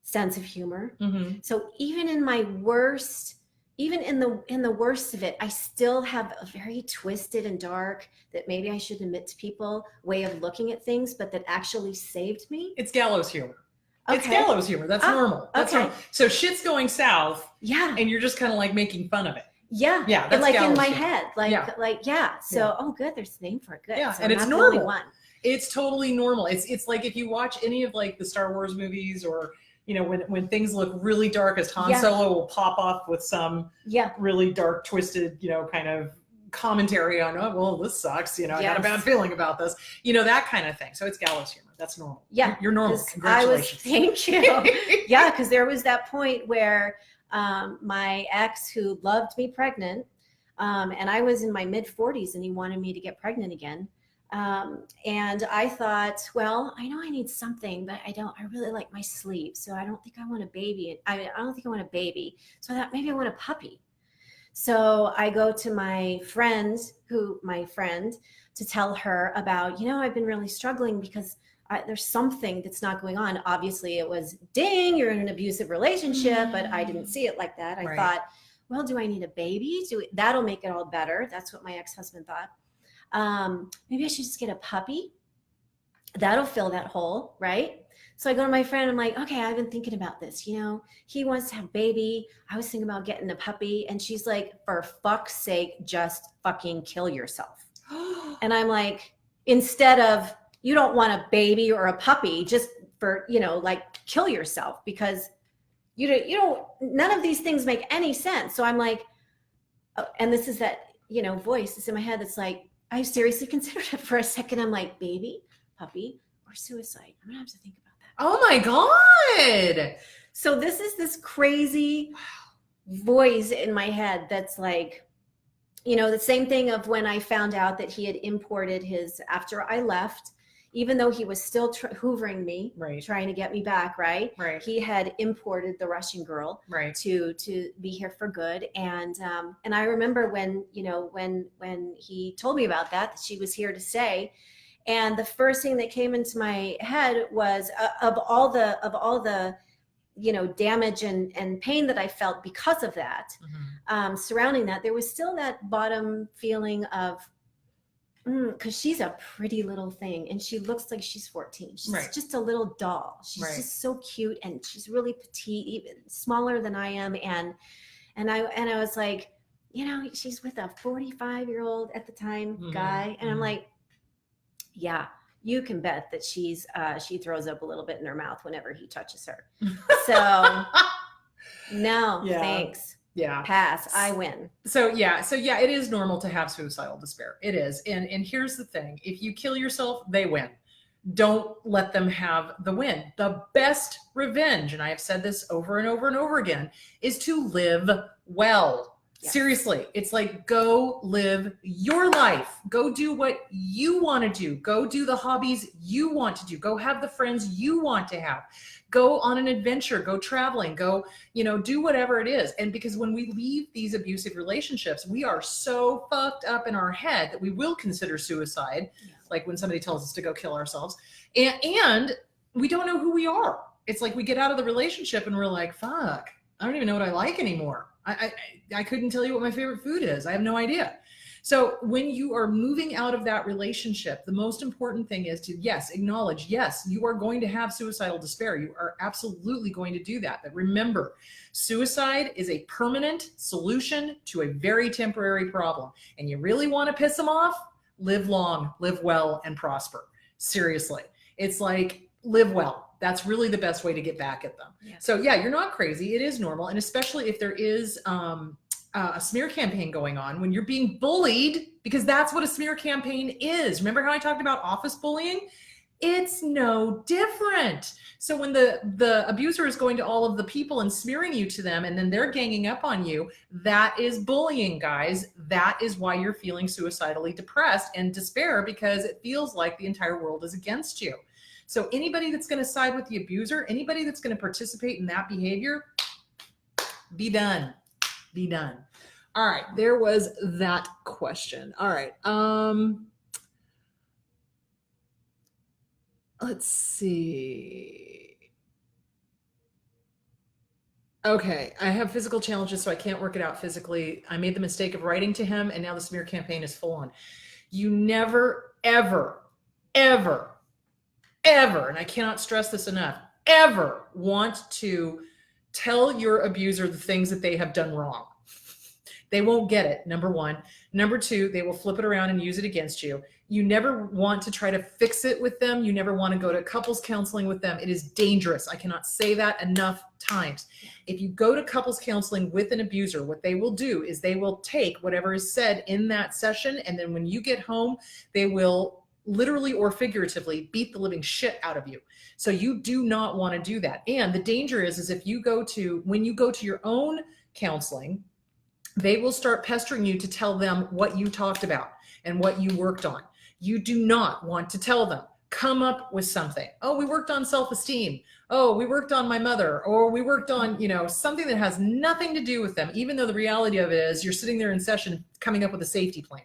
[SPEAKER 2] sense of humor.
[SPEAKER 1] Mm-hmm.
[SPEAKER 2] So even in my worst, even in the worst of it, I still have a very twisted and dark, that maybe I should admit to people, way of looking at things, but that actually saved me.
[SPEAKER 1] It's gallows humor.
[SPEAKER 2] Okay.
[SPEAKER 1] It's gallows humor. That's normal. That's
[SPEAKER 2] okay.
[SPEAKER 1] normal. So shit's going south.
[SPEAKER 2] Yeah.
[SPEAKER 1] And you're just kind of like making fun of it.
[SPEAKER 2] Yeah.
[SPEAKER 1] Yeah.
[SPEAKER 2] And
[SPEAKER 1] That's
[SPEAKER 2] like in my
[SPEAKER 1] humor.
[SPEAKER 2] head, yeah. So,
[SPEAKER 1] Yeah.
[SPEAKER 2] oh, good. There's a name for it. Good.
[SPEAKER 1] Yeah.
[SPEAKER 2] So
[SPEAKER 1] And
[SPEAKER 2] I'm
[SPEAKER 1] it's
[SPEAKER 2] not the only
[SPEAKER 1] normal.
[SPEAKER 2] one.
[SPEAKER 1] It's totally normal. It's like if you watch any of like the Star Wars movies, or, when things look really dark, as Han Solo will pop off with some really dark, twisted, kind of commentary on, oh, well, this sucks. I got a bad feeling about this, that kind of thing. So it's gallows humor. That's normal.
[SPEAKER 2] Yeah.
[SPEAKER 1] You're normal. Congratulations.
[SPEAKER 2] Thank you. Yeah. Because there was that point where my ex, who loved me pregnant, and I was in my mid 40s, and he wanted me to get pregnant again. And I thought, well, I know I need something, but I really like my sleep. So I don't think I want a baby. I don't think I want a baby. So I thought, maybe I want a puppy. So I go to my friend to tell her about, I've been really struggling because there's something that's not going on. Obviously it was, ding, you're in an abusive relationship, but I didn't see it like that. I thought, well, do I need a baby? That'll make it all better. That's what my ex-husband thought. Maybe I should just get a puppy. That'll fill that hole, right? So I go to my friend. I'm like, okay, I've been thinking about this. He wants to have a baby. I was thinking about getting a puppy. And she's like, for fuck's sake, just fucking kill yourself. And I'm like, instead of, you don't want a baby or a puppy, just for, kill yourself, because you don't, none of these things make any sense. So I'm like, oh, and this is that, voice that's in my head that's like, I seriously considered it for a second. I'm like, baby, puppy, or suicide. I'm gonna have to think about that.
[SPEAKER 1] Oh my God.
[SPEAKER 2] So this is this crazy voice in my head that's like, the same thing of when I found out that he had imported after I left, even though he was still hoovering me, trying to get me back, right? He had imported the Russian girl, to be here for good. And I remember when he told me about that she was here to stay. And the first thing that came into my head was of all the damage and pain that I felt because of that, surrounding that, there was still that bottom feeling of, because she's a pretty little thing, and she looks like she's 14. She's just a little doll. She's just so cute, and she's really petite, even smaller than I am. And I was like, she's with a 45-year-old at the time guy, and I'm like, yeah, you can bet that she throws up a little bit in her mouth whenever he touches her. So no, thanks.
[SPEAKER 1] Yeah.
[SPEAKER 2] Pass. I win.
[SPEAKER 1] So it is normal to have suicidal despair. It is. And here's the thing. If you kill yourself, they win. Don't let them have the win. The best revenge, and I have said this over and over and over again, is to live well. Yes. Seriously. It's like, go live your life. Go do what you want to do. Go do the hobbies you want to do. Go have the friends you want to have. Go on an adventure, go traveling, go, do whatever it is. And because when we leave these abusive relationships, we are so fucked up in our head that we will consider suicide, like when somebody tells us to go kill ourselves. And we don't know who we are. It's like we get out of the relationship and we're like, fuck, I don't even know what I like anymore. I couldn't tell you what my favorite food is. I have no idea. So when you are moving out of that relationship, the most important thing is to, acknowledge, you are going to have suicidal despair. You are absolutely going to do that. But remember, suicide is a permanent solution to a very temporary problem. And you really want to piss them off? Live long, live well, and prosper. Seriously. It's like, live well. That's really the best way to get back at them.
[SPEAKER 2] Yeah.
[SPEAKER 1] So yeah, you're not crazy. It is normal. And especially if there is a smear campaign going on, when you're being bullied, because that's what a smear campaign is. Remember how I talked about office bullying? It's no different. So when the abuser is going to all of the people and smearing you to them, and then they're ganging up on you, that is bullying, guys. That is why you're feeling suicidally depressed and despair, because it feels like the entire world is against you. So anybody that's going to side with the abuser, anybody that's going to participate in that behavior, be done. Be done. All right. There was that question. All right. Let's see. Okay, I have physical challenges, so I can't work it out physically. I made the mistake of writing to him, and now the smear campaign is full on. You never, ever, ever, ever, and I cannot stress this enough, ever want to tell your abuser the things that they have done wrong. They won't get it, number one. Number two, they will flip it around and use it against you. You never want to try to fix it with them. You never want to go to couples counseling with them. It is dangerous. I cannot say that enough times. If you go to couples counseling with an abuser, what they will do is they will take whatever is said in that session, and then when you get home, they will literally or figuratively beat the living shit out of you. So you do not want to do that. And the danger is if you go to, when you go to your own counseling, they will start pestering you to tell them what you talked about and what you worked on. You do not want to tell them. Come up with something. Oh, we worked on self-esteem. Oh, we worked on my mother, or we worked on, something that has nothing to do with them, even though the reality of it is you're sitting there in session coming up with a safety plan,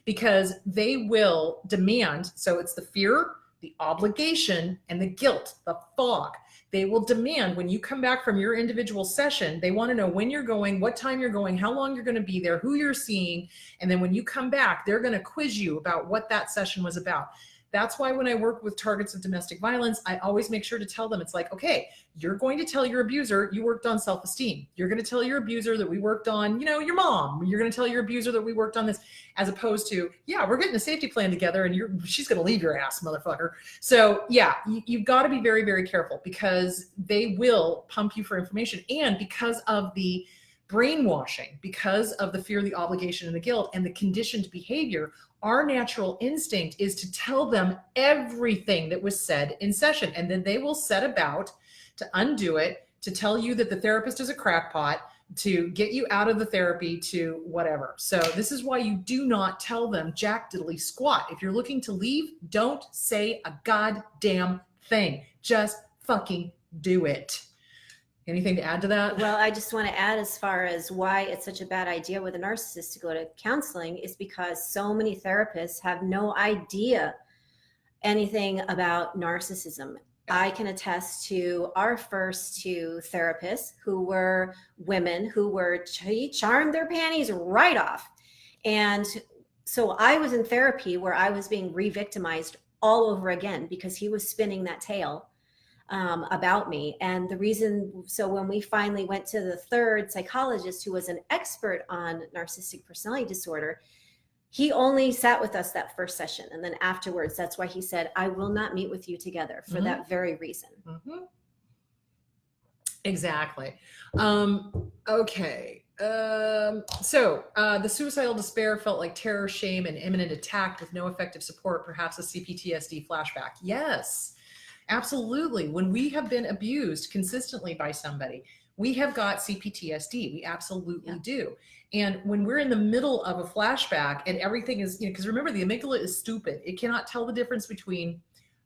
[SPEAKER 1] because they will demand. So it's the fear, the obligation, and the guilt, the fog. They will demand when you come back from your individual session, they want to know when you're going, what time you're going, how long you're going to be there, who you're seeing. And then when you come back, they're going to quiz you about what that session was about. That's why when I work with targets of domestic violence, I always make sure to tell them, it's like, okay, you're going to tell your abuser you worked on self-esteem. You're going to tell your abuser that we worked on, your mom. You're going to tell your abuser that we worked on this, as opposed to, yeah, we're getting a safety plan together and she's going to leave your ass, motherfucker. So yeah, you've got to be very, very careful, because they will pump you for information. And because of the brainwashing, because of the fear, the obligation, and the guilt, and the conditioned behavior, our natural instinct is to tell them everything that was said in session. And then they will set about to undo it, to tell you that the therapist is a crackpot, to get you out of the therapy, to whatever. So this is why you do not tell them jack diddly squat. If you're looking to leave, don't say a goddamn thing. Just fucking do it. Anything to add to that?
[SPEAKER 2] Well, I just want to add, as far as why it's such a bad idea with a narcissist to go to counseling, is because so many therapists have no idea anything about narcissism. I can attest to our first two therapists, who were women who were charmed their panties right off. And so I was in therapy where I was being re-victimized all over again, because he was spinning that tale about me. And the reason, so when we finally went to the third psychologist, who was an expert on narcissistic personality disorder, he only sat with us that first session. And then afterwards, that's why he said, I will not meet with you together, for that very reason.
[SPEAKER 1] Exactly. Okay. So the suicidal despair felt like terror, shame, and imminent attack with no effective support, perhaps a CPTSD flashback. Yes. Absolutely. When we have been abused consistently by somebody, we have got CPTSD. We absolutely do. And when we're in the middle of a flashback and everything is, because remember, the amygdala is stupid. It cannot tell the difference between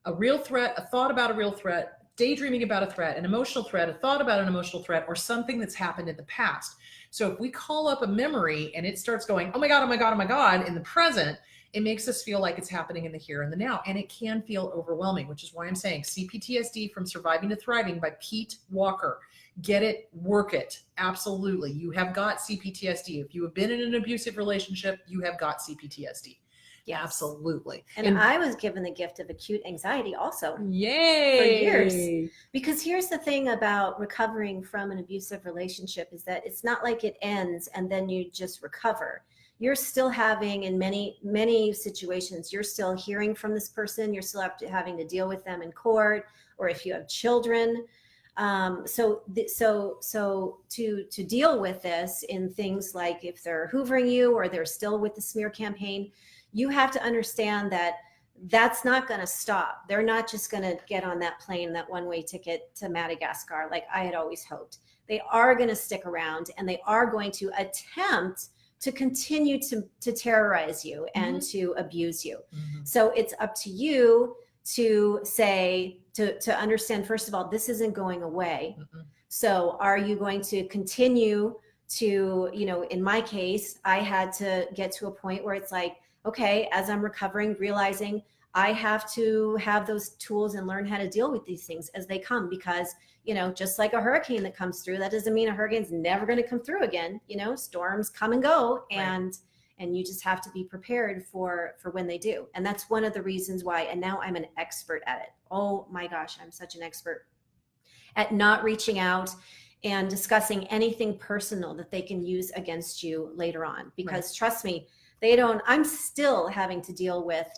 [SPEAKER 1] a real threat, a thought about a real threat, daydreaming about a threat, an emotional threat, a thought about an emotional threat, or something that's happened in the past. So if we call up a memory and it starts going, oh my God, oh my God, oh my God, in the present, it makes us feel like it's happening in the here and the now. And it can feel overwhelming, which is why I'm saying CPTSD from Surviving to Thriving by Pete Walker. Get it, work it. Absolutely. You have got CPTSD. If you have been in an abusive relationship, you have got CPTSD. Yeah, absolutely.
[SPEAKER 2] And I was given the gift of acute anxiety also.
[SPEAKER 1] Yay!
[SPEAKER 2] For years. Because here's the thing about recovering from an abusive relationship, is that it's not like it ends and then you just recover. you're still having, in many situations, you're still hearing from this person. You're still having to deal with them in court, or if you have children. So to deal with this in things like if they're hoovering you or they're still with the smear campaign, you have to understand that that's not going to stop. They're not just going to get on that plane, that one-way ticket to Madagascar, like I had always hoped. They are going to stick around, and they are going to attempt to continue to terrorize you and to abuse you. So it's up to you to say, to understand, first of all, this isn't going away. So are you going to continue to, in my case, I had to get to a point where it's like, okay, as I'm recovering, realizing I have to have those tools and learn how to deal with these things as they come, because, just like a hurricane that comes through, that doesn't mean a hurricane's never going to come through again. Storms come and go, and you just have to be prepared for when they do. And that's one of the reasons why, and now I'm an expert at it. Oh my gosh, I'm such an expert at not reaching out and discussing anything personal that they can use against you later on, because trust me, I'm still having to deal with,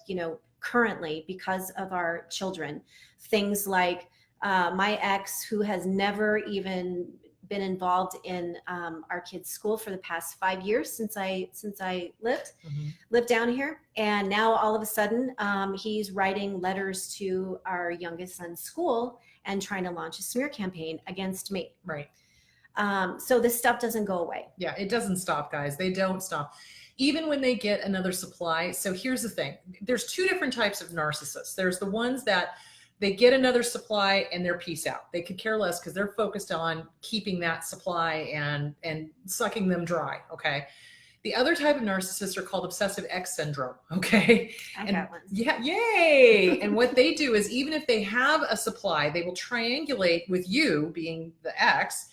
[SPEAKER 2] currently, because of our children, things like my ex, who has never even been involved in our kids' school for the past 5 years since I lived down here, and now all of a sudden he's writing letters to our youngest son's school and trying to launch a smear campaign against me. So this stuff doesn't go away.
[SPEAKER 1] Yeah, it doesn't stop, guys. They don't stop. Even when they get another supply. So here's the thing. There's two different types of narcissists. There's the ones that they get another supply and they're peace out. They could care less because they're focused on keeping that supply and sucking them dry. Okay. The other type of narcissists are called obsessive X syndrome. Okay.
[SPEAKER 2] I got one.
[SPEAKER 1] Yeah. Yay. And what they do is, even if they have a supply, they will triangulate with you, being the X,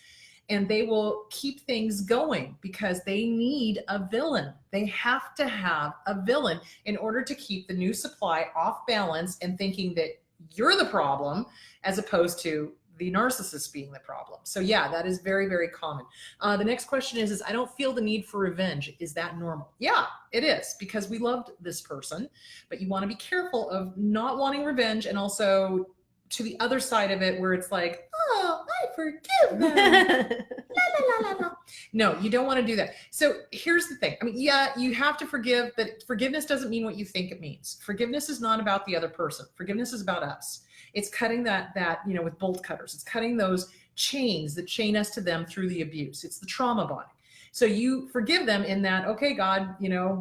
[SPEAKER 1] and they will keep things going because they need a villain. They have to have a villain in order to keep the new supply off balance and thinking that you're the problem, as opposed to the narcissist being the problem. So yeah, that is very, very common. The next question is I don't feel the need for revenge. Is that normal? Yeah, it is, because we loved this person, but you want to be careful of not wanting revenge, and also to the other side of it where it's like, oh, I forgive them. La, la, la, la. No, you don't want to do that. So here's the thing. I mean, yeah, you have to forgive, but forgiveness doesn't mean what you think it means. Forgiveness is not about the other person. Forgiveness is about us. It's cutting that, with bolt cutters. It's cutting those chains that chain us to them through the abuse. It's the trauma bonding. So you forgive them in that, okay, God,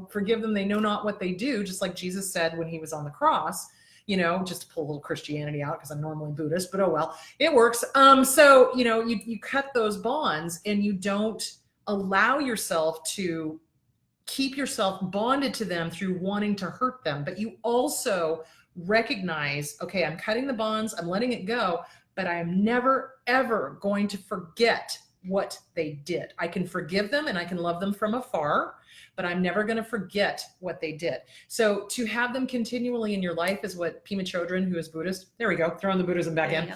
[SPEAKER 1] forgive them. They know not what they do. Just like Jesus said when he was on the cross, just to pull a little Christianity out, because I'm normally Buddhist, but oh well, it works. So, you cut those bonds, and you don't allow yourself to keep yourself bonded to them through wanting to hurt them. But you also recognize, okay, I'm cutting the bonds, I'm letting it go, but I am never, ever going to forget what they did. I can forgive them and I can love them from afar, but I'm never going to forget what they did. So to have them continually in your life is what Pima Chodron, who is Buddhist, there we go, throwing the Buddhism back in,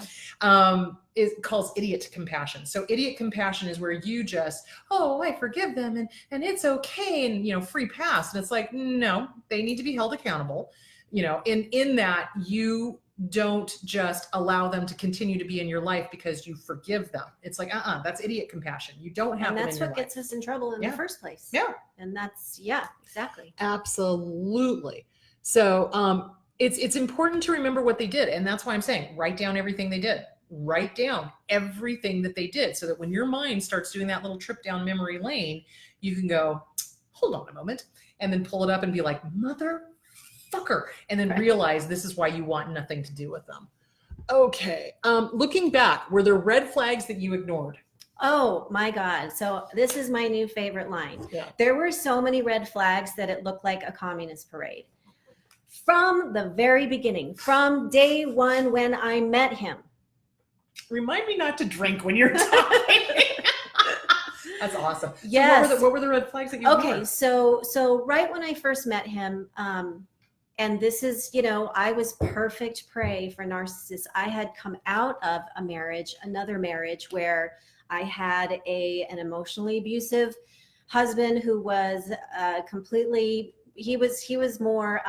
[SPEAKER 1] calls idiot compassion. So idiot compassion is where you just, oh, I forgive them and it's okay, and free pass. And it's like, no, they need to be held accountable. In that you don't just allow them to continue to be in your life because you forgive them. It's like, that's idiot compassion. You don't have them in your life. And that's what
[SPEAKER 2] gets us in trouble in the first place.
[SPEAKER 1] Yeah.
[SPEAKER 2] And that's, exactly.
[SPEAKER 1] Absolutely. So it's important to remember what they did. And that's why I'm saying, write down everything they did. Write down everything that they did, so that when your mind starts doing that little trip down memory lane, you can go, hold on a moment, and then pull it up and be like, motherfucker, and then realize this is why you want nothing to do with them. Okay. Looking back, were there red flags that you ignored?
[SPEAKER 2] Oh my God. So this is my new favorite line.
[SPEAKER 1] Yeah.
[SPEAKER 2] There were so many red flags that it looked like a communist parade. From the very beginning, from day one when I met him.
[SPEAKER 1] Remind me not to drink when you're talking. That's awesome.
[SPEAKER 2] Yes.
[SPEAKER 1] So what were the red flags that you ignored?
[SPEAKER 2] Okay. So right when I first met him, and this is, I was perfect prey for narcissists. I had come out of another marriage where I had an emotionally abusive husband who was completely, he was more,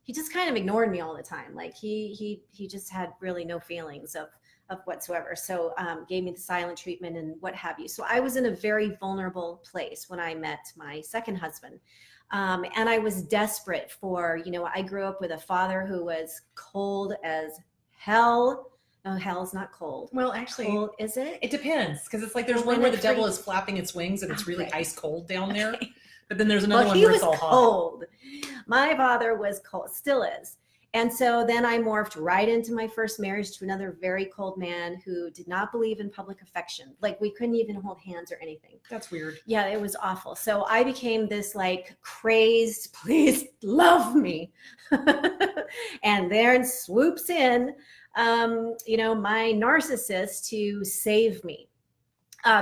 [SPEAKER 2] he just kind of ignored me all the time. Like he just had really no feelings of whatsoever. So gave me the silent treatment and what have you. So I was in a very vulnerable place when I met my second husband. And I was desperate for, I grew up with a father who was cold as hell. No, hell's not cold.
[SPEAKER 1] Well, actually,
[SPEAKER 2] Cold, is it?
[SPEAKER 1] it depends, because it's like there's
[SPEAKER 2] Well,
[SPEAKER 1] one
[SPEAKER 2] when
[SPEAKER 1] where
[SPEAKER 2] it
[SPEAKER 1] the devil
[SPEAKER 2] freezes-
[SPEAKER 1] is flapping its wings and it's really
[SPEAKER 2] Okay.
[SPEAKER 1] ice cold down there.
[SPEAKER 2] Okay.
[SPEAKER 1] But then there's another
[SPEAKER 2] Well,
[SPEAKER 1] one
[SPEAKER 2] he
[SPEAKER 1] where
[SPEAKER 2] was
[SPEAKER 1] it's all hot.
[SPEAKER 2] cold. My father was cold, still is. And so then I morphed right into my first marriage to another very cold man who did not believe in public affection. Like we couldn't even hold hands or anything.
[SPEAKER 1] That's weird.
[SPEAKER 2] Yeah, it was awful. So I became this like crazed, please love me. And there swoops in, my narcissist to save me.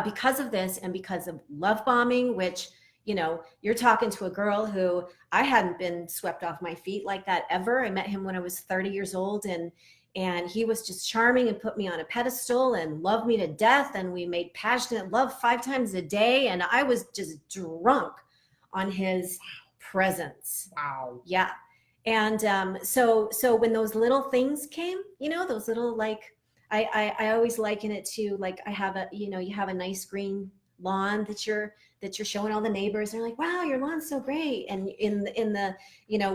[SPEAKER 2] Because of this and because of love bombing, which, you're talking to a girl who I hadn't been swept off my feet like that ever. I met him when I was 30 years old, and he was just charming and put me on a pedestal and loved me to death. And we made passionate love 5 times a day. And I was just drunk on his presence.
[SPEAKER 1] Wow.
[SPEAKER 2] Yeah. And so when those little things came, those little, like, I always liken it to, like, I have you have a nice green lawn that you're showing all the neighbors. And they're like, wow, your lawn's so great. And in the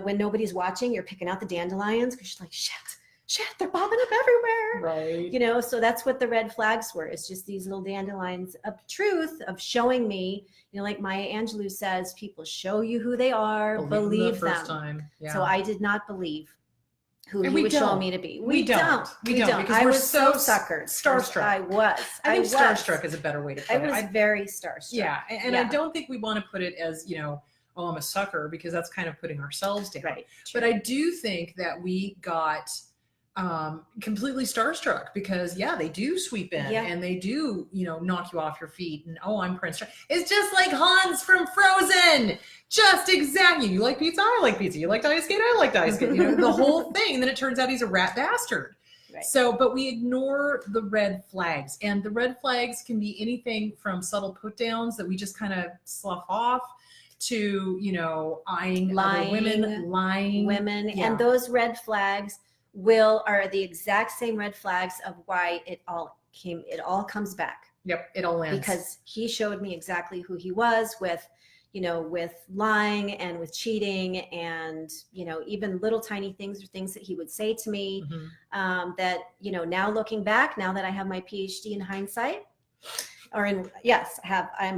[SPEAKER 2] when nobody's watching, you're picking out the dandelions because you're like, shit, they're popping up everywhere.
[SPEAKER 1] Right.
[SPEAKER 2] So that's what the red flags were. It's just these little dandelions of truth, of showing me, like Maya Angelou says, people show you who they are, believe
[SPEAKER 1] the first
[SPEAKER 2] them.
[SPEAKER 1] time. Yeah.
[SPEAKER 2] So I did not believe who
[SPEAKER 1] And
[SPEAKER 2] he
[SPEAKER 1] we
[SPEAKER 2] would show
[SPEAKER 1] don't.
[SPEAKER 2] me to be.
[SPEAKER 1] We don't because
[SPEAKER 2] I
[SPEAKER 1] we're
[SPEAKER 2] was
[SPEAKER 1] so
[SPEAKER 2] suckered.
[SPEAKER 1] starstruck.
[SPEAKER 2] I was.
[SPEAKER 1] I think
[SPEAKER 2] was.
[SPEAKER 1] starstruck is a better way to put
[SPEAKER 2] I
[SPEAKER 1] it.
[SPEAKER 2] was very starstruck.
[SPEAKER 1] Yeah, and
[SPEAKER 2] Yeah.
[SPEAKER 1] I don't think we want to put it as, oh, I'm a sucker, because that's kind of putting ourselves down.
[SPEAKER 2] Right.
[SPEAKER 1] But I do think that we got completely starstruck because, they do sweep in and they do, knock you off your feet and, oh, I'm Prince Charming. It's just like Hans from Frozen. Just exactly. You like pizza? I like pizza. You like to ice skate? I like to ice skate. The whole thing. And then it turns out he's a rat bastard.
[SPEAKER 2] Right.
[SPEAKER 1] So, but we ignore the red flags, and the red flags can be anything from subtle put downs that we just kind of slough off to, eyeing
[SPEAKER 2] Lying,
[SPEAKER 1] other women. Yeah.
[SPEAKER 2] And those red flags are the exact same red flags of why it all comes back.
[SPEAKER 1] Yep. It all lands.
[SPEAKER 2] Because he showed me exactly who he was with lying and with cheating and, even little tiny things or things that he would say to me, that, now looking back, now that I have my PhD in hindsight, I'm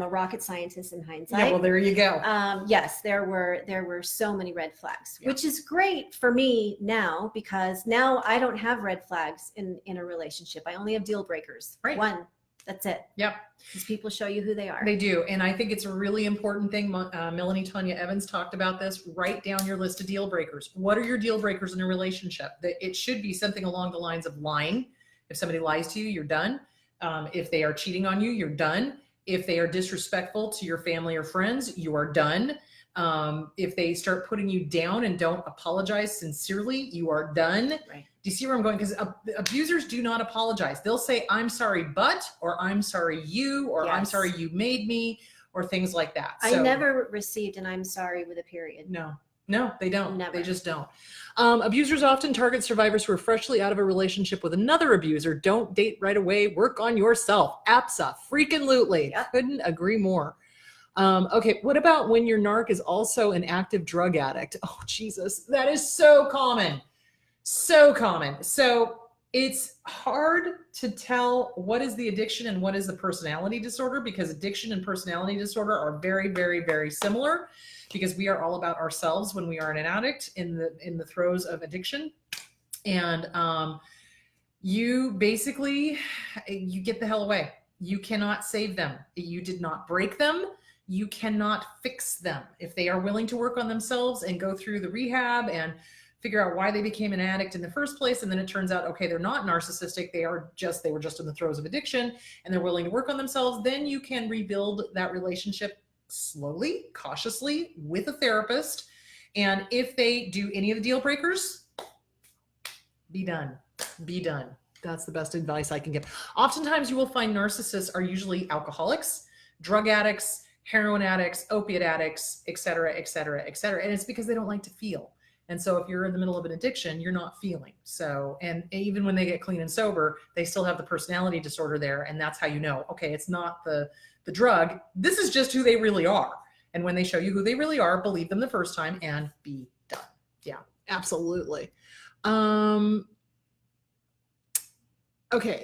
[SPEAKER 2] a rocket scientist in hindsight.
[SPEAKER 1] Yeah, well, there you go.
[SPEAKER 2] Yes, there were so many red flags, which is great for me now, because now I don't have red flags in a relationship. I only have deal breakers.
[SPEAKER 1] Right.
[SPEAKER 2] One. That's it.
[SPEAKER 1] Yep.
[SPEAKER 2] Because people show you who they are.
[SPEAKER 1] They do. And I think it's a really important thing. Melanie Tanya Evans talked about this. Write down your list of deal breakers. What are your deal breakers in a relationship? It should be something along the lines of lying. If somebody lies to you, you're done. If they are cheating on you, you're done. If they are disrespectful to your family or friends, you are done. If they start putting you down and don't apologize sincerely, you are done.
[SPEAKER 2] Right.
[SPEAKER 1] Do you see where I'm going? Because abusers do not apologize. They'll say, I'm sorry, but, or I'm sorry you, or I'm sorry you made me, or things like that.
[SPEAKER 2] I never received an I'm sorry with a period.
[SPEAKER 1] No, they don't.
[SPEAKER 2] Never.
[SPEAKER 1] They just don't. Abusers often target survivors who are freshly out of a relationship with another abuser. Don't date right away. Work on yourself. Abso-freaking-lutely.
[SPEAKER 2] Yep.
[SPEAKER 1] Couldn't agree more. Okay, what about when your narc is also an active drug addict? Oh, Jesus, that is so common. So common. So it's hard to tell what is the addiction and what is the personality disorder, because addiction and personality disorder are very, very, very similar, because we are all about ourselves when we are an addict in the throes of addiction. And you basically, you get the hell away. You cannot save them. You did not break them. You cannot fix them. If they are willing to work on themselves and go through the rehab and figure out why they became an addict in the first place, and then it turns out, okay, they're not narcissistic, they were just in the throes of addiction, and they're willing to work on themselves, then you can rebuild that relationship slowly, cautiously, with a therapist. And if they do any of the deal breakers, be done. Be done. That's the best advice I can give. Oftentimes you will find narcissists are usually alcoholics, drug addicts, heroin addicts, opiate addicts, et cetera, et cetera, et cetera. And it's because they don't like to feel. And so if you're in the middle of an addiction, you're not feeling. So, and even when they get clean and sober, they still have the personality disorder there. And that's how you know, okay, it's not the drug. This is just who they really are. And when they show you who they really are, believe them the first time and be done. Yeah, absolutely. Okay,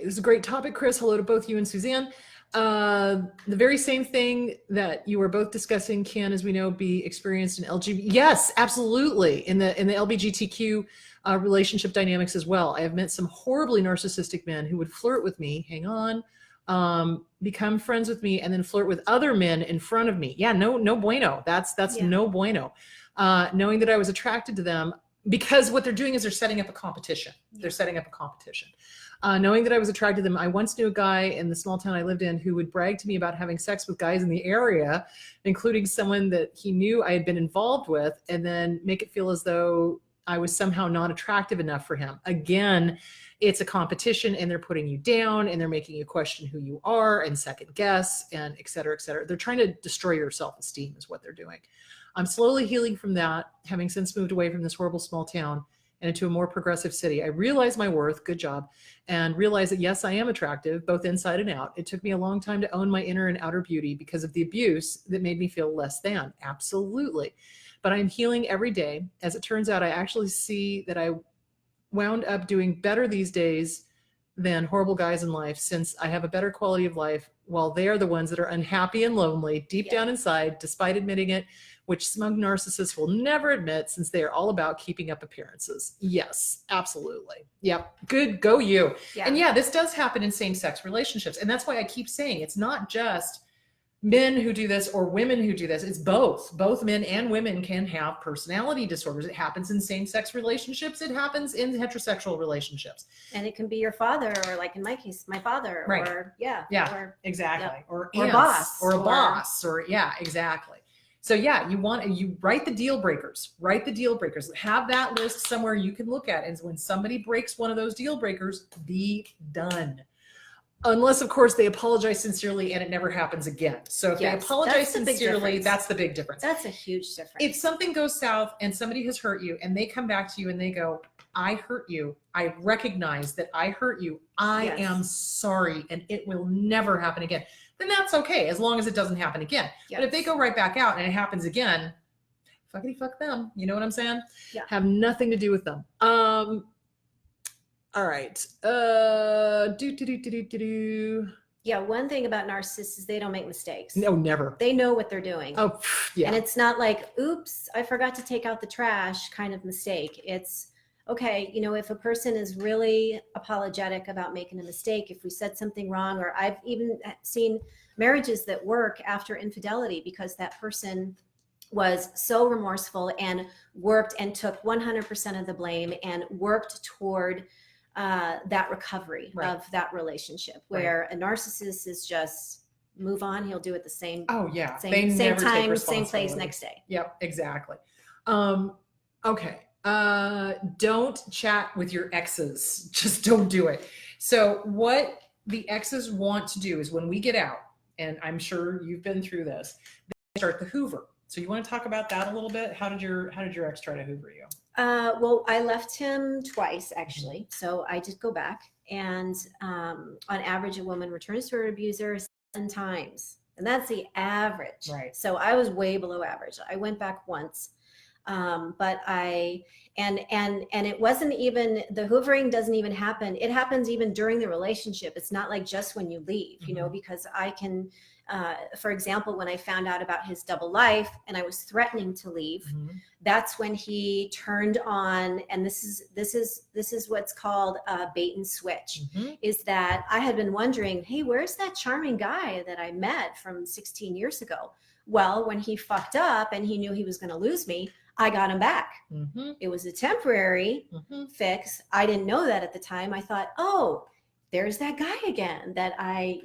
[SPEAKER 1] this is a great topic, Kris. Hello to both you and Suzanne. The very same thing that you were both discussing can, as we know, be experienced in LGBT. Yes, absolutely. In the LGBTQ relationship dynamics as well. I have met some horribly narcissistic men who would flirt with me. Hang on. Become friends with me and then flirt with other men in front of me. Yeah, no bueno. That's no bueno. Knowing that I was attracted to them because what they're doing is they're setting up a competition. They're setting up a competition. Knowing that I was attracted to them, I once knew a guy in the small town I lived in who would brag to me about having sex with guys in the area, including someone that he knew I had been involved with, and then make it feel as though I was somehow not attractive enough for him. Again, it's a competition and they're putting you down and they're making you question who you are and second guess and et cetera, et cetera. They're trying to destroy your self-esteem is what they're doing. I'm slowly healing from that, having since moved away from this horrible small town and into a more progressive city. I realize my worth, good job, and realize that yes, I am attractive, both inside and out. It took me a long time to own my inner and outer beauty because of the abuse that made me feel less than. Absolutely. But I'm healing every day. As it turns out, I actually see that I wound up doing better these days than horrible guys in life, since I have a better quality of life while they are the ones that are unhappy and lonely deep down inside, despite admitting it, which smug narcissists will never admit since they are all about keeping up appearances. Yes, absolutely. Yep. Good. Go you. Yeah. And yeah, this does happen in same-sex relationships. And that's why I keep saying it's not just men who do this or women who do this. It's both. Both men and women can have personality disorders. It happens in same-sex relationships. It happens in heterosexual relationships.
[SPEAKER 2] And it can be your father, or like in my case, my father,
[SPEAKER 1] right.
[SPEAKER 2] Or
[SPEAKER 1] exactly.
[SPEAKER 2] Yep.
[SPEAKER 1] Or
[SPEAKER 2] a boss.
[SPEAKER 1] Or a boss. Or yeah, exactly. So yeah, you write the deal breakers, have that list somewhere you can look at. And when somebody breaks one of those deal breakers, be done. Unless, of course, they apologize sincerely and it never happens again. So if they apologize sincerely, that's the big difference.
[SPEAKER 2] That's a huge difference.
[SPEAKER 1] If something goes south and somebody has hurt you and they come back to you and they go, I hurt you. I recognize that I hurt you. I am sorry. And it will never happen again. Then that's okay, as long as it doesn't happen again. But if they go right back out and it happens again, fuckity fuck them. You know what I'm saying?
[SPEAKER 2] Yeah.
[SPEAKER 1] Have nothing to do with them. All right.
[SPEAKER 2] Yeah, one thing about narcissists is they don't make mistakes.
[SPEAKER 1] No, never.
[SPEAKER 2] They know what they're doing.
[SPEAKER 1] Oh, yeah.
[SPEAKER 2] And it's not like, oops, I forgot to take out the trash kind of mistake. It's, okay, if a person is really apologetic about making a mistake, if we said something wrong, or I've even seen marriages that work after infidelity because that person was so remorseful and worked and took 100% of the blame and worked toward that recovery of that relationship, where a narcissist is just move on. He'll do it the same.
[SPEAKER 1] Oh yeah.
[SPEAKER 2] Same time, same place next day.
[SPEAKER 1] Yep. Exactly. Okay. Don't chat with your exes. Just don't do it. So what the exes want to do is when we get out, and I'm sure you've been through this, they start the hoover. So you want to talk about that a little bit? How did your ex try to hoover you?
[SPEAKER 2] Well, I left him twice, actually. So I did go back, and on average, a woman returns to her abuser 7 times, and that's the average.
[SPEAKER 1] Right.
[SPEAKER 2] So I was way below average. I went back once, but and it wasn't even, the hoovering doesn't even happen. It happens even during the relationship. It's not like just when you leave, because I can. For example, when I found out about his double life and I was threatening to leave, that's when he turned on, and this is what's called bait and switch, is that I had been wondering, hey, where's that charming guy that I met from 16 years ago? Well, when he fucked up and he knew he was going to lose me, I got him back. It was a temporary fix. I didn't know that at the time. I thought, oh, there's that guy again that I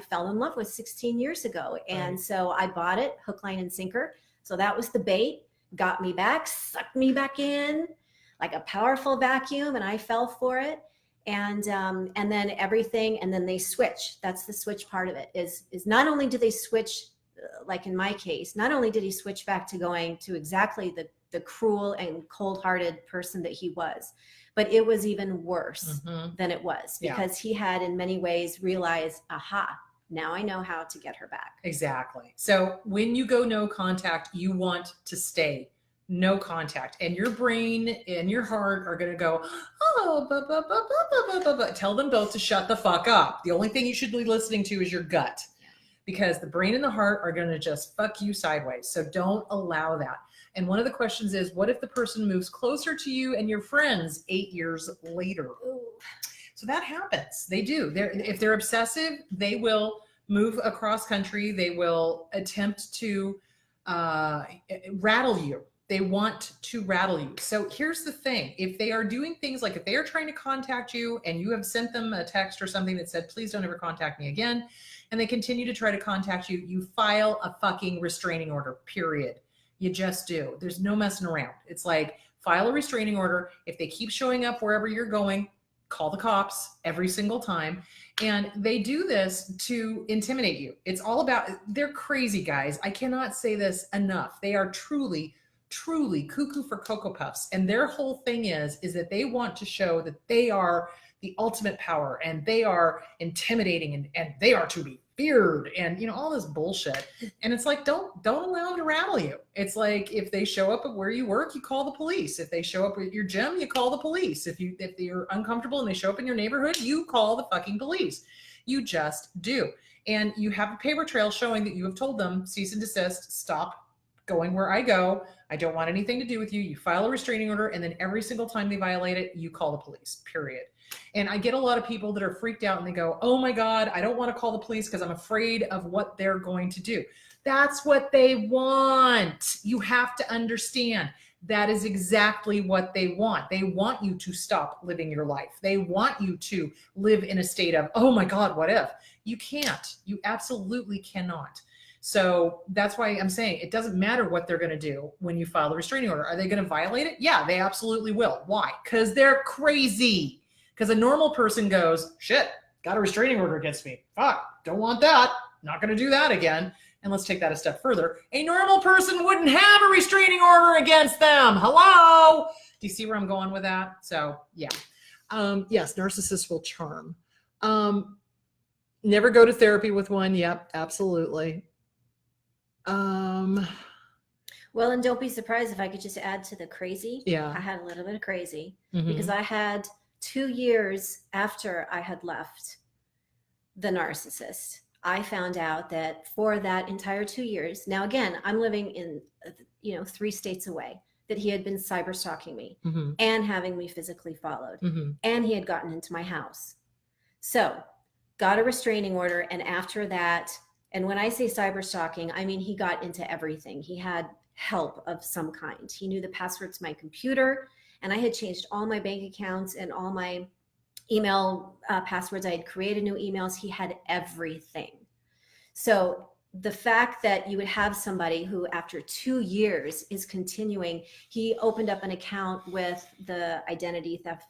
[SPEAKER 2] fell in love with 16 years ago. And so I bought it hook, line, and sinker. So that was the bait, got me back, sucked me back in like a powerful vacuum, and I fell for it. And then everything, and then they switch. That's the switch part of it, is not only do they switch like in my case, not only did he switch back to going to exactly the cruel and cold-hearted person that he was, but it was even worse than it was, because he had in many ways realized, aha, now I know how to get her back.
[SPEAKER 1] Exactly. So when you go no contact, you want to stay no contact, and your brain and your heart are going to go, oh, tell them both to shut the fuck up. The only thing you should be listening to is your gut, because the brain and the heart are going to just fuck you sideways. So don't allow that. And one of the questions is, what if the person moves closer to you and your friends 8 years later? Ooh. So that happens. They do. If they're obsessive, they will move across country. They will attempt to rattle you. They want to rattle you. So here's the thing. If they are doing things like, if they are trying to contact you and you have sent them a text or something that said, please don't ever contact me again, and they continue to try to contact you, you file a fucking restraining order, period. You just do. There's no messing around. It's like, file a restraining order. If they keep showing up wherever you're going, call the cops every single time. And they do this to intimidate you. It's all about, they're crazy, guys. I cannot say this enough. They are truly cuckoo for Cocoa Puffs. And their whole thing is that they want to show that they are the ultimate power, and they are intimidating, and they are to be feared, and all this bullshit. And it's like, don't allow them to rattle you. It's like, if they show up at where you work, you call the police. If they show up at your gym, you call the police. If you're uncomfortable and they show up in your neighborhood, you call the fucking police. You just do. And you have a paper trail showing that you have told them, cease and desist, stop going where I go. I don't want anything to do with you. You file a restraining order, and then every single time they violate it, you call the police, period. And I get a lot of people that are freaked out and they go, oh my God, I don't want to call the police because I'm afraid of what they're going to do. That's what they want. You have to understand that is exactly what they want. They want you to stop living your life. They want you to live in a state of, oh my God, what if? You can't. You absolutely cannot. So that's why I'm saying it doesn't matter what they're going to do when you file the restraining order. Are they going to violate it? Yeah, they absolutely will. Why? Because they're crazy. Because a normal person goes, shit, got a restraining order against me. Fuck, don't want that. Not going to do that again. And let's take that a step further. A normal person wouldn't have a restraining order against them. Hello? Do you see where I'm going with that? So yeah. Yes, narcissists will charm. Never go to therapy with one. Yep, absolutely.
[SPEAKER 2] Well, and don't be surprised if I could just add to the crazy.
[SPEAKER 1] Yeah.
[SPEAKER 2] I had a little bit of crazy because I had 2 years after I had left the narcissist, I found out that for that entire 2 years, now again, I'm living in, 3 states away, that he had been cyber stalking me and having me physically followed, and he had gotten into my house. So got a restraining order. And after that, and when I say cyber stalking, I mean, he got into everything. He had help of some kind. He knew the password to my computer, and I had changed all my bank accounts and all my email passwords. I had created new emails. He had everything. So the fact that you would have somebody who after 2 years is continuing, he opened up an account with the identity theft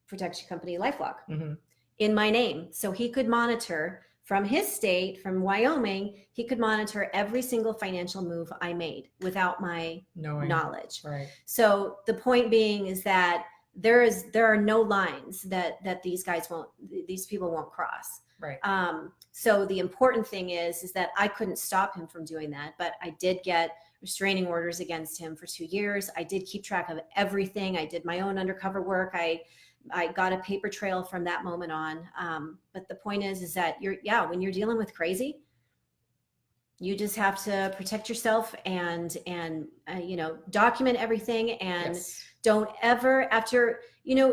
[SPEAKER 2] protection company LifeLock in my name. So he could monitor from his state, from Wyoming, he could monitor every single financial move I made without my knowledge. Right. So the point being is that there are no lines that these people won't cross. Right. So the important thing is that I couldn't stop him from doing that, but I did get restraining orders against him for 2 years. I did keep track of everything. I did my own undercover work. I got a paper trail from that moment on. But the point is that when you're dealing with crazy, you just have to protect yourself and document everything, and don't ever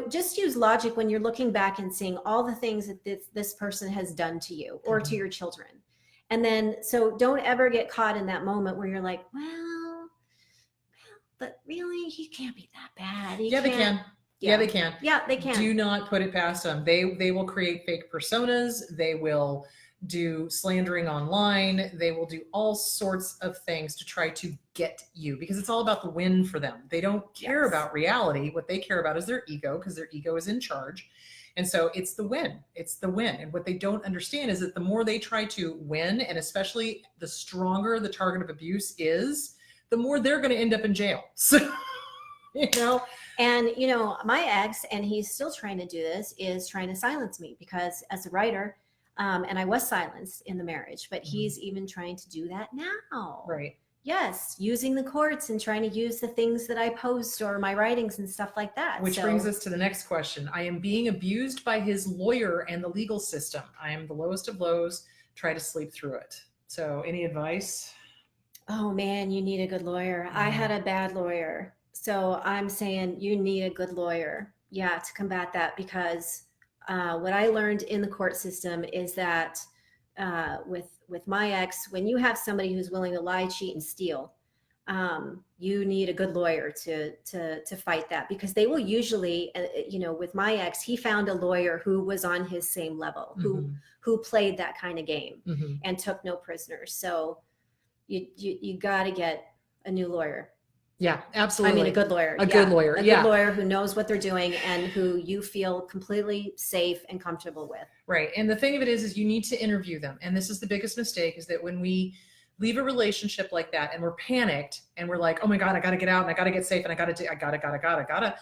[SPEAKER 2] just use logic when you're looking back and seeing all the things that this person has done to you or to your children. And then, so don't ever get caught in that moment where you're like, well, but really, he can't be that bad.
[SPEAKER 1] They can. Yeah, they can.
[SPEAKER 2] Yeah, they can.
[SPEAKER 1] Do not put it past them. They will create fake personas. They will do slandering online. They will do all sorts of things to try to get you, because it's all about the win for them. They don't care about reality. What they care about is their ego, because their ego is in charge. And so it's the win. It's the win. And what they don't understand is that the more they try to win, and especially the stronger the target of abuse is, the more they're going to end up in jail. So, you know.
[SPEAKER 2] And, you know, my ex, and he's still trying to do this, is trying to silence me because as a writer, and I was silenced in the marriage, but he's even trying to do that now.
[SPEAKER 1] Right.
[SPEAKER 2] Yes, using the courts and trying to use the things that I post or my writings and stuff like that.
[SPEAKER 1] Which brings us to the next question. I am being abused by his lawyer and the legal system. I am the lowest of lows. Try to sleep through it. So any advice?
[SPEAKER 2] Oh man, you need a good lawyer. I had a bad lawyer. So I'm saying you need a good lawyer. Yeah, to combat that, because what I learned in the court system is that with my ex, when you have somebody who's willing to lie, cheat, and steal, you need a good lawyer to fight that, because they will usually, you know, with my ex, he found a lawyer who was on his same level, who played that kind of game and took no prisoners. So you got to get a new lawyer.
[SPEAKER 1] Yeah, absolutely.
[SPEAKER 2] I mean, a good lawyer.
[SPEAKER 1] A good lawyer.
[SPEAKER 2] A good lawyer who knows what they're doing and who you feel completely safe and comfortable with.
[SPEAKER 1] Right. And the thing of it is you need to interview them. And this is the biggest mistake, is that when we leave a relationship like that and we're panicked and we're like, oh my God, I got to get out and I got to get safe and I got to,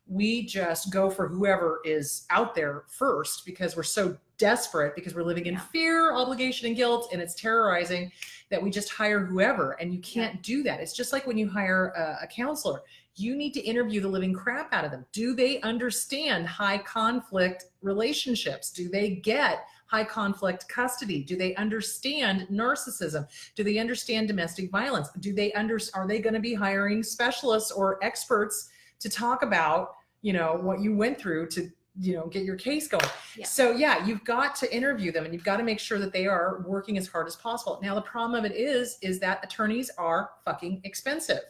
[SPEAKER 1] we just go for whoever is out there first, because we're so desperate, because we're living in fear, obligation, and guilt, and it's terrorizing, that we just hire whoever. And you can't do that. It's just like when you hire a counselor, you need to interview the living crap out of them. Do they understand high conflict relationships? Do they get high conflict custody? Do they understand narcissism? Do they understand domestic violence? Are they going to be hiring specialists or experts to talk about, you know, what you went through to, you know, get your case going? So yeah, you've got to interview them, and you've got to make sure that they are working as hard as possible. Now, the problem of it is that attorneys are fucking expensive.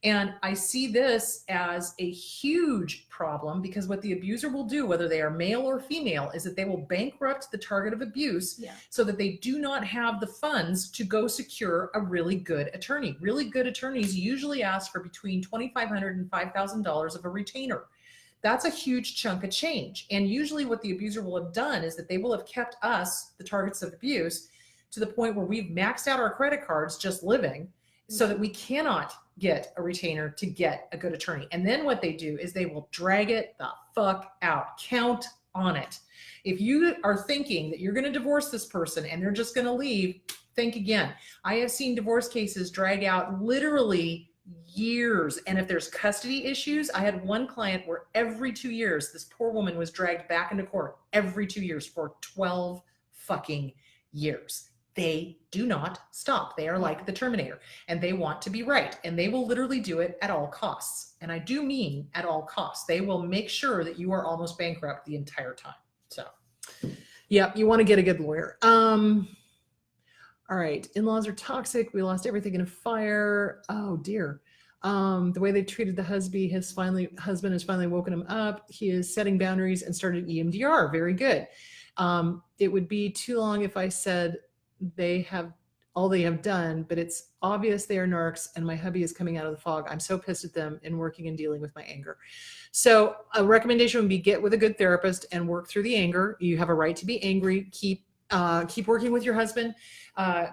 [SPEAKER 1] And I see this as a huge problem, because what the abuser will do, whether they are male or female, is that they will bankrupt the target of abuse so that they do not have the funds to go secure a really good attorney. Really good attorneys usually ask for between $2,500 and $5,000 of a retainer. That's a huge chunk of change. And usually what the abuser will have done is that they will have kept us, the targets of abuse, to the point where we've maxed out our credit cards just living, so that we cannot get a retainer to get a good attorney. And then what they do is they will drag it the fuck out. Count on it. If you are thinking that you're going to divorce this person and they're just going to leave, think again. I have seen divorce cases drag out literally years. And if there's custody issues, I had one client where every 2 years, this poor woman was dragged back into court every 2 years for 12 fucking years. They do not stop. They are like the Terminator, and they want to be right, and they will literally do it at all costs. And I do mean at all costs. They will make sure that you are almost bankrupt the entire time. So yeah, you want to get a good lawyer. All right. In-laws are toxic. We lost everything in a fire. Oh dear. The way they treated the husband has finally woken him up. He is setting boundaries and started EMDR. Very good. It would be too long if I said they have done, but it's obvious they are narcs, and my hubby is coming out of the fog. I'm so pissed at them and working and dealing with my anger. So a recommendation would be get with a good therapist and work through the anger. You have a right to be angry. Keep working with your husband,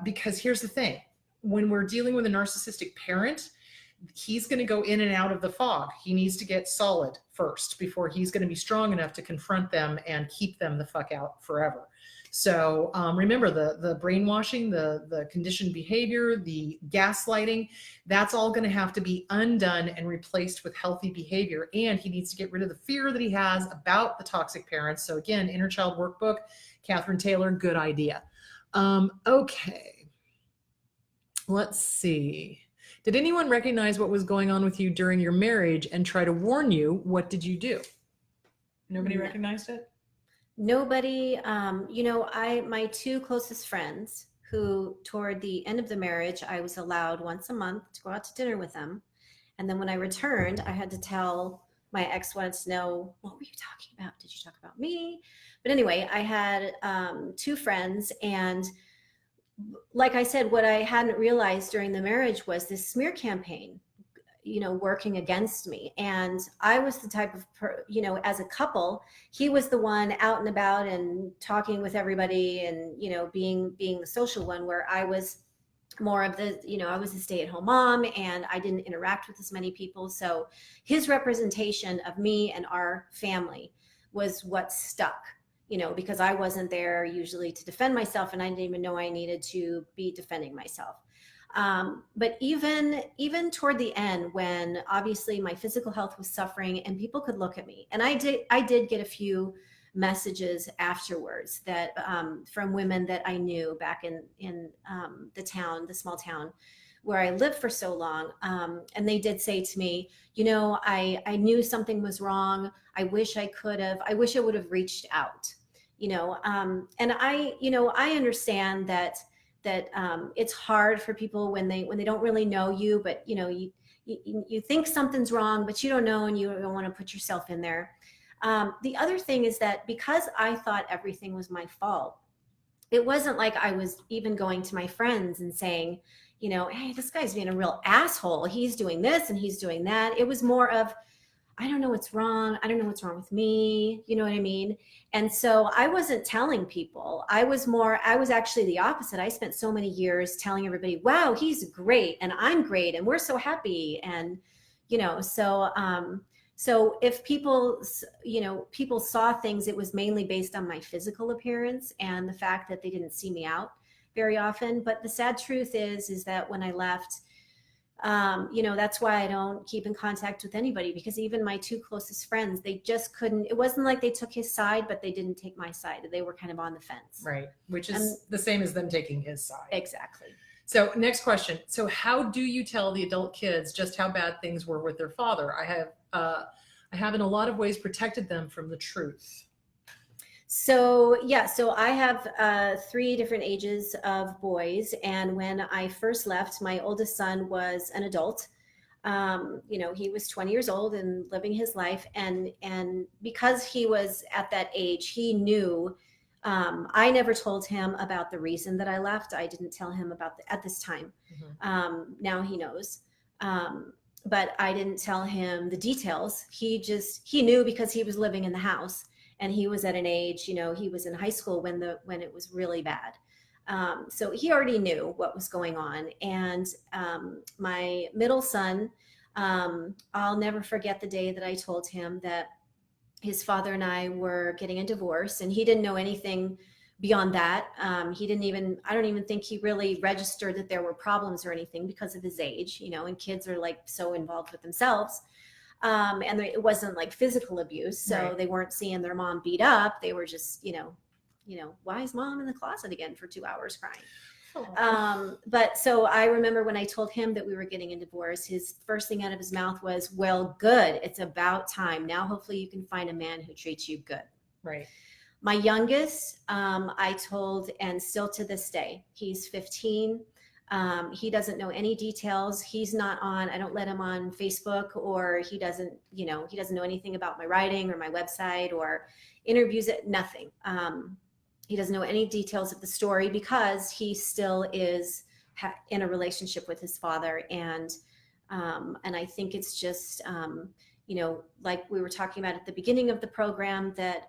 [SPEAKER 1] because here's the thing. When we're dealing with a narcissistic parent, he's going to go in and out of the fog. He needs to get solid first before he's going to be strong enough to confront them and keep them the fuck out forever. So remember, the brainwashing, the conditioned behavior, the gaslighting, that's all going to have to be undone and replaced with healthy behavior. And he needs to get rid of the fear that he has about the toxic parents. So again, Inner Child Workbook, Catherine Taylor, good idea. Okay, let's see. Did anyone recognize what was going on with you during your marriage and try to warn you? What did you do? Nobody recognized it?
[SPEAKER 2] Nobody. You know, my two closest friends, who toward the end of the marriage, I was allowed once a month to go out to dinner with them. And then when I returned, I had to tell my ex wanted to know, what were you talking about? Did you talk about me? But anyway, I had 2 friends, and like I said, what I hadn't realized during the marriage was this smear campaign, working against me. And I was the type of, as a couple, he was the one out and about and talking with everybody and, being the social one, where I was more of the, I was a stay-at-home mom and I didn't interact with as many people. So his representation of me and our family was what stuck, because I wasn't there usually to defend myself, and I didn't even know I needed to be defending myself. But even toward the end, when obviously my physical health was suffering and people could look at me, and I did get a few messages afterwards that from women that I knew back in the small town where I lived for so long, and they did say to me, I knew something was wrong. I wish I would have reached out, and I understand that it's hard for people when they don't really know you, but you think something's wrong, but you don't know, and you don't want to put yourself in there. The other thing is that because I thought everything was my fault, it wasn't like I was even going to my friends and saying, hey, this guy's being a real asshole. He's doing this and he's doing that. It was more of, I don't know what's wrong. I don't know what's wrong with me. You know what I mean? And so I wasn't telling people. I was actually the opposite. I spent so many years telling everybody, wow, he's great and I'm great and we're so happy. And, so if people saw things, it was mainly based on my physical appearance and the fact that they didn't see me out very often. But the sad truth is that when I left, that's why I don't keep in contact with anybody, because even my 2 closest friends, they just couldn't. It wasn't like they took his side, but they didn't take my side. They were kind of on the fence.
[SPEAKER 1] Right. Which is the same as them taking his side.
[SPEAKER 2] Exactly.
[SPEAKER 1] So next question. So how do you tell the adult kids just how bad things were with their father? I have in a lot of ways protected them from the truth.
[SPEAKER 2] So I have 3 different ages of boys. And when I first left, my oldest son was an adult. He was 20 years old and living his life. And because he was at that age, he knew, I never told him about the reason that I left. I didn't tell him at this time. Mm-hmm. Now he knows. But I didn't tell him the details. He knew because he was living in the house. And he was at an age, he was in high school when it was really bad. So he already knew what was going on. And my middle son, I'll never forget the day that I told him that his father and I were getting a divorce, and he didn't know anything beyond that. I don't even think he really registered that there were problems or anything because of his age, and kids are like so involved with themselves. And it wasn't like physical abuse. So right. They weren't seeing their mom beat up. They were just, why is mom in the closet again for 2 hours crying? But so I remember when I told him that we were getting a divorce, his first thing out of his mouth was, well, good. It's about time. Now, hopefully you can find a man who treats you good.
[SPEAKER 1] Right.
[SPEAKER 2] My youngest, I told, and still to this day, he's 15. He doesn't know any details. He's not on, I don't let him on Facebook, or he doesn't know anything about my writing or my website or interviews, nothing. He doesn't know any details of the story because he still is in a relationship with his father. And I think it's just, like we were talking about at the beginning of the program, that,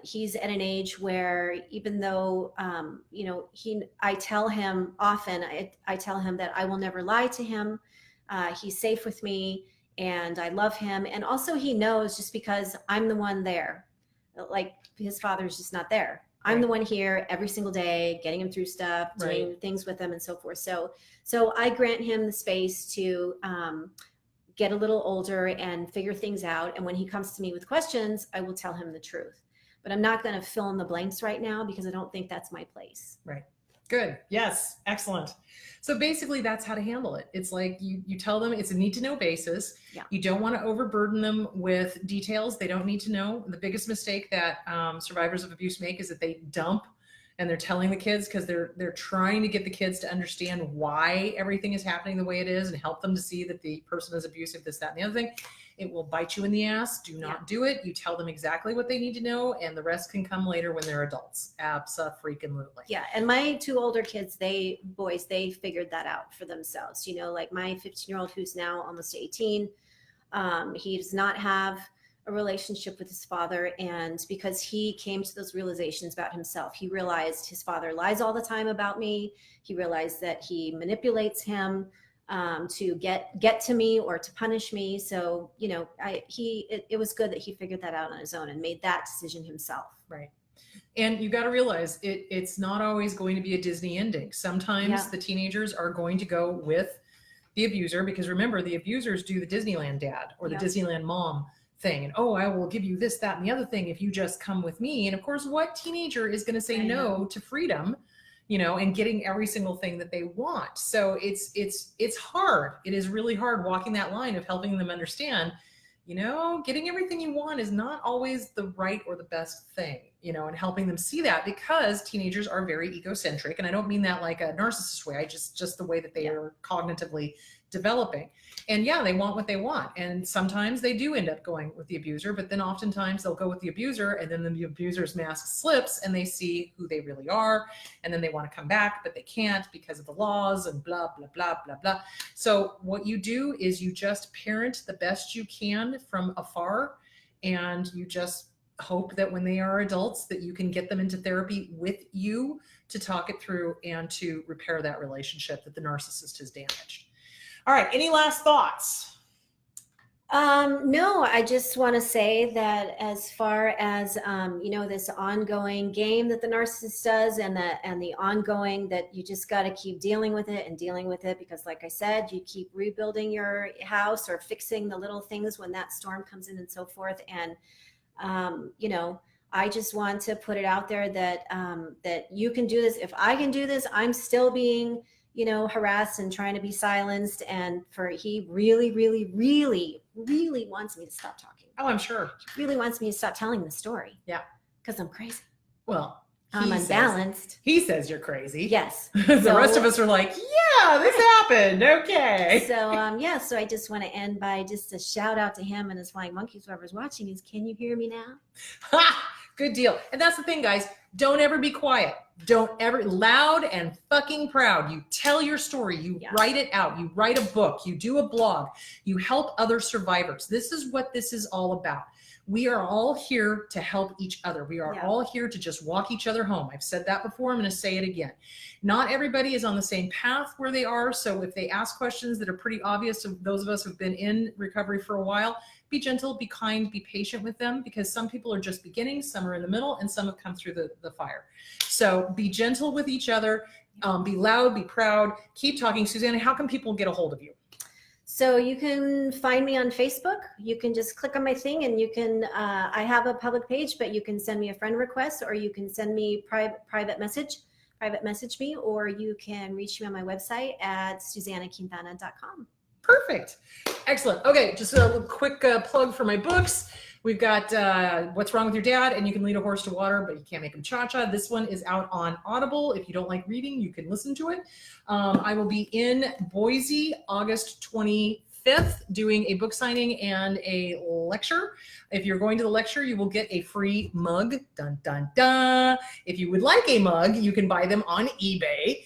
[SPEAKER 2] he's at an age where even though, I tell him often, I tell him that I will never lie to him. He's safe with me and I love him. And also he knows, just because I'm the one there, like his father's just not there. I'm right. The one here every single day, getting him through stuff, doing right. things with him and so forth. So I grant him the space to, get a little older and figure things out. And when he comes to me with questions, I will tell him the truth. But I'm not going to fill in the blanks right now because I don't think that's my place.
[SPEAKER 1] Right. Good. Yes. Excellent. So basically that's how to handle it. It's like you tell them it's a need to know basis.
[SPEAKER 2] Yeah.
[SPEAKER 1] You don't want to overburden them with details they don't need to know. The biggest mistake that survivors of abuse make is that they dump and they're telling the kids because they're trying to get the kids to understand why everything is happening the way it is and help them to see that the person is abusive, this, that, and the other thing. It will bite you in the ass. Do not do it. You tell them exactly what they need to know, and the rest can come later when they're adults. Abso-freaking-lutely.
[SPEAKER 2] Yeah. And my 2 older kids, they figured that out for themselves. You know, like my 15-year-old who's now almost 18, he does not have a relationship with his father. And because he came to those realizations about himself, he realized his father lies all the time about me. He realized that he manipulates him to get to me or to punish me. So, you know, it was good that he figured that out on his own and made that decision himself.
[SPEAKER 1] Right. And you got to realize it's not always going to be a Disney ending. Sometimes the teenagers are going to go with the abuser, because remember, the abusers do the Disneyland dad or the Disneyland mom thing. And, oh, I will give you this, that, and the other thing if you just come with me. And of course, what teenager is going to say no to freedom, you know, and getting every single thing that they want? So it's hard. It is really hard walking that line of helping them understand, you know, getting everything you want is not always the right or the best thing, you know, and helping them see that, because teenagers are very egocentric. And I don't mean that like a narcissist way. I just the way that they are cognitively developing. And yeah, they want what they want. And sometimes they do end up going with the abuser, but then oftentimes they'll go with the abuser, and then the abuser's mask slips and they see who they really are. And then they want to come back, but they can't because of the laws and blah, blah, blah, blah, blah. So what you do is you just parent the best you can from afar, and you just hope that when they are adults that you can get them into therapy with you to talk it through and to repair that relationship that the narcissist has damaged. All right. Any last thoughts?
[SPEAKER 2] No, I just want to say that as far as, you know, this ongoing game that the narcissist does, and the ongoing that you just got to keep dealing with it, because like I said, you keep rebuilding your house or fixing the little things when that storm comes in and so forth. And, you know, I just want to put it out there that, that you can do this. If I can do this, I'm still being, you know, harassed and trying to be silenced. And he really, really, really, really wants me to stop talking.
[SPEAKER 1] Oh, I'm sure.
[SPEAKER 2] He really wants me to stop telling the story.
[SPEAKER 1] Yeah.
[SPEAKER 2] Because I'm crazy.
[SPEAKER 1] Well,
[SPEAKER 2] I'm unbalanced.
[SPEAKER 1] He says you're crazy.
[SPEAKER 2] Yes.
[SPEAKER 1] The rest of us are like, yeah, this happened. Okay.
[SPEAKER 2] So, yeah. So I just want to end by just a shout out to him and his flying monkeys, whoever's watching, is, can you hear me now?
[SPEAKER 1] Ha! Good deal. And that's the thing, guys. Don't ever be quiet. Don't ever, loud and fucking proud. You tell your story. You write it out. You write a book. You do a blog. You help other survivors. This is what this is all about. We are all here to help each other. We are all here to just walk each other home. I've said that before. I'm going to say it again. Not everybody is on the same path where they are. So if they ask questions that are pretty obvious to those of us who've been in recovery for a while, be gentle, be kind, be patient with them, because some people are just beginning, some are in the middle, and some have come through the fire. So be gentle with each other, be loud, be proud, keep talking. Susanna, how can people get a hold of you?
[SPEAKER 2] So you can find me on Facebook. You can just click on my thing, and you can, I have a public page, but you can send me a friend request, or you can send me private message me, or you can reach me on my website at SuzannaQuintana.com.
[SPEAKER 1] Perfect. Excellent. Okay, just a quick plug for my books. We've got What's Wrong with Your Dad, and You Can Lead a Horse to Water, but you can't make him cha-cha. This one is out on Audible. If you don't like reading, you can listen to it. I will be in Boise August 25th doing a book signing and a lecture. If you're going to the lecture, you will get a free mug. Dun, dun, dun. If you would like a mug, you can buy them on eBay.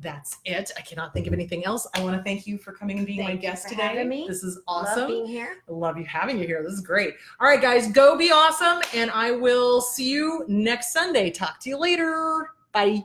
[SPEAKER 1] That's it. I cannot think of anything else. I want to thank you for coming and being my guest today.
[SPEAKER 2] Having me.
[SPEAKER 1] This is awesome.
[SPEAKER 2] Love being here.
[SPEAKER 1] I love having you here. This is great. All right, guys, go be awesome. And I will see you next Sunday. Talk to you later. Bye.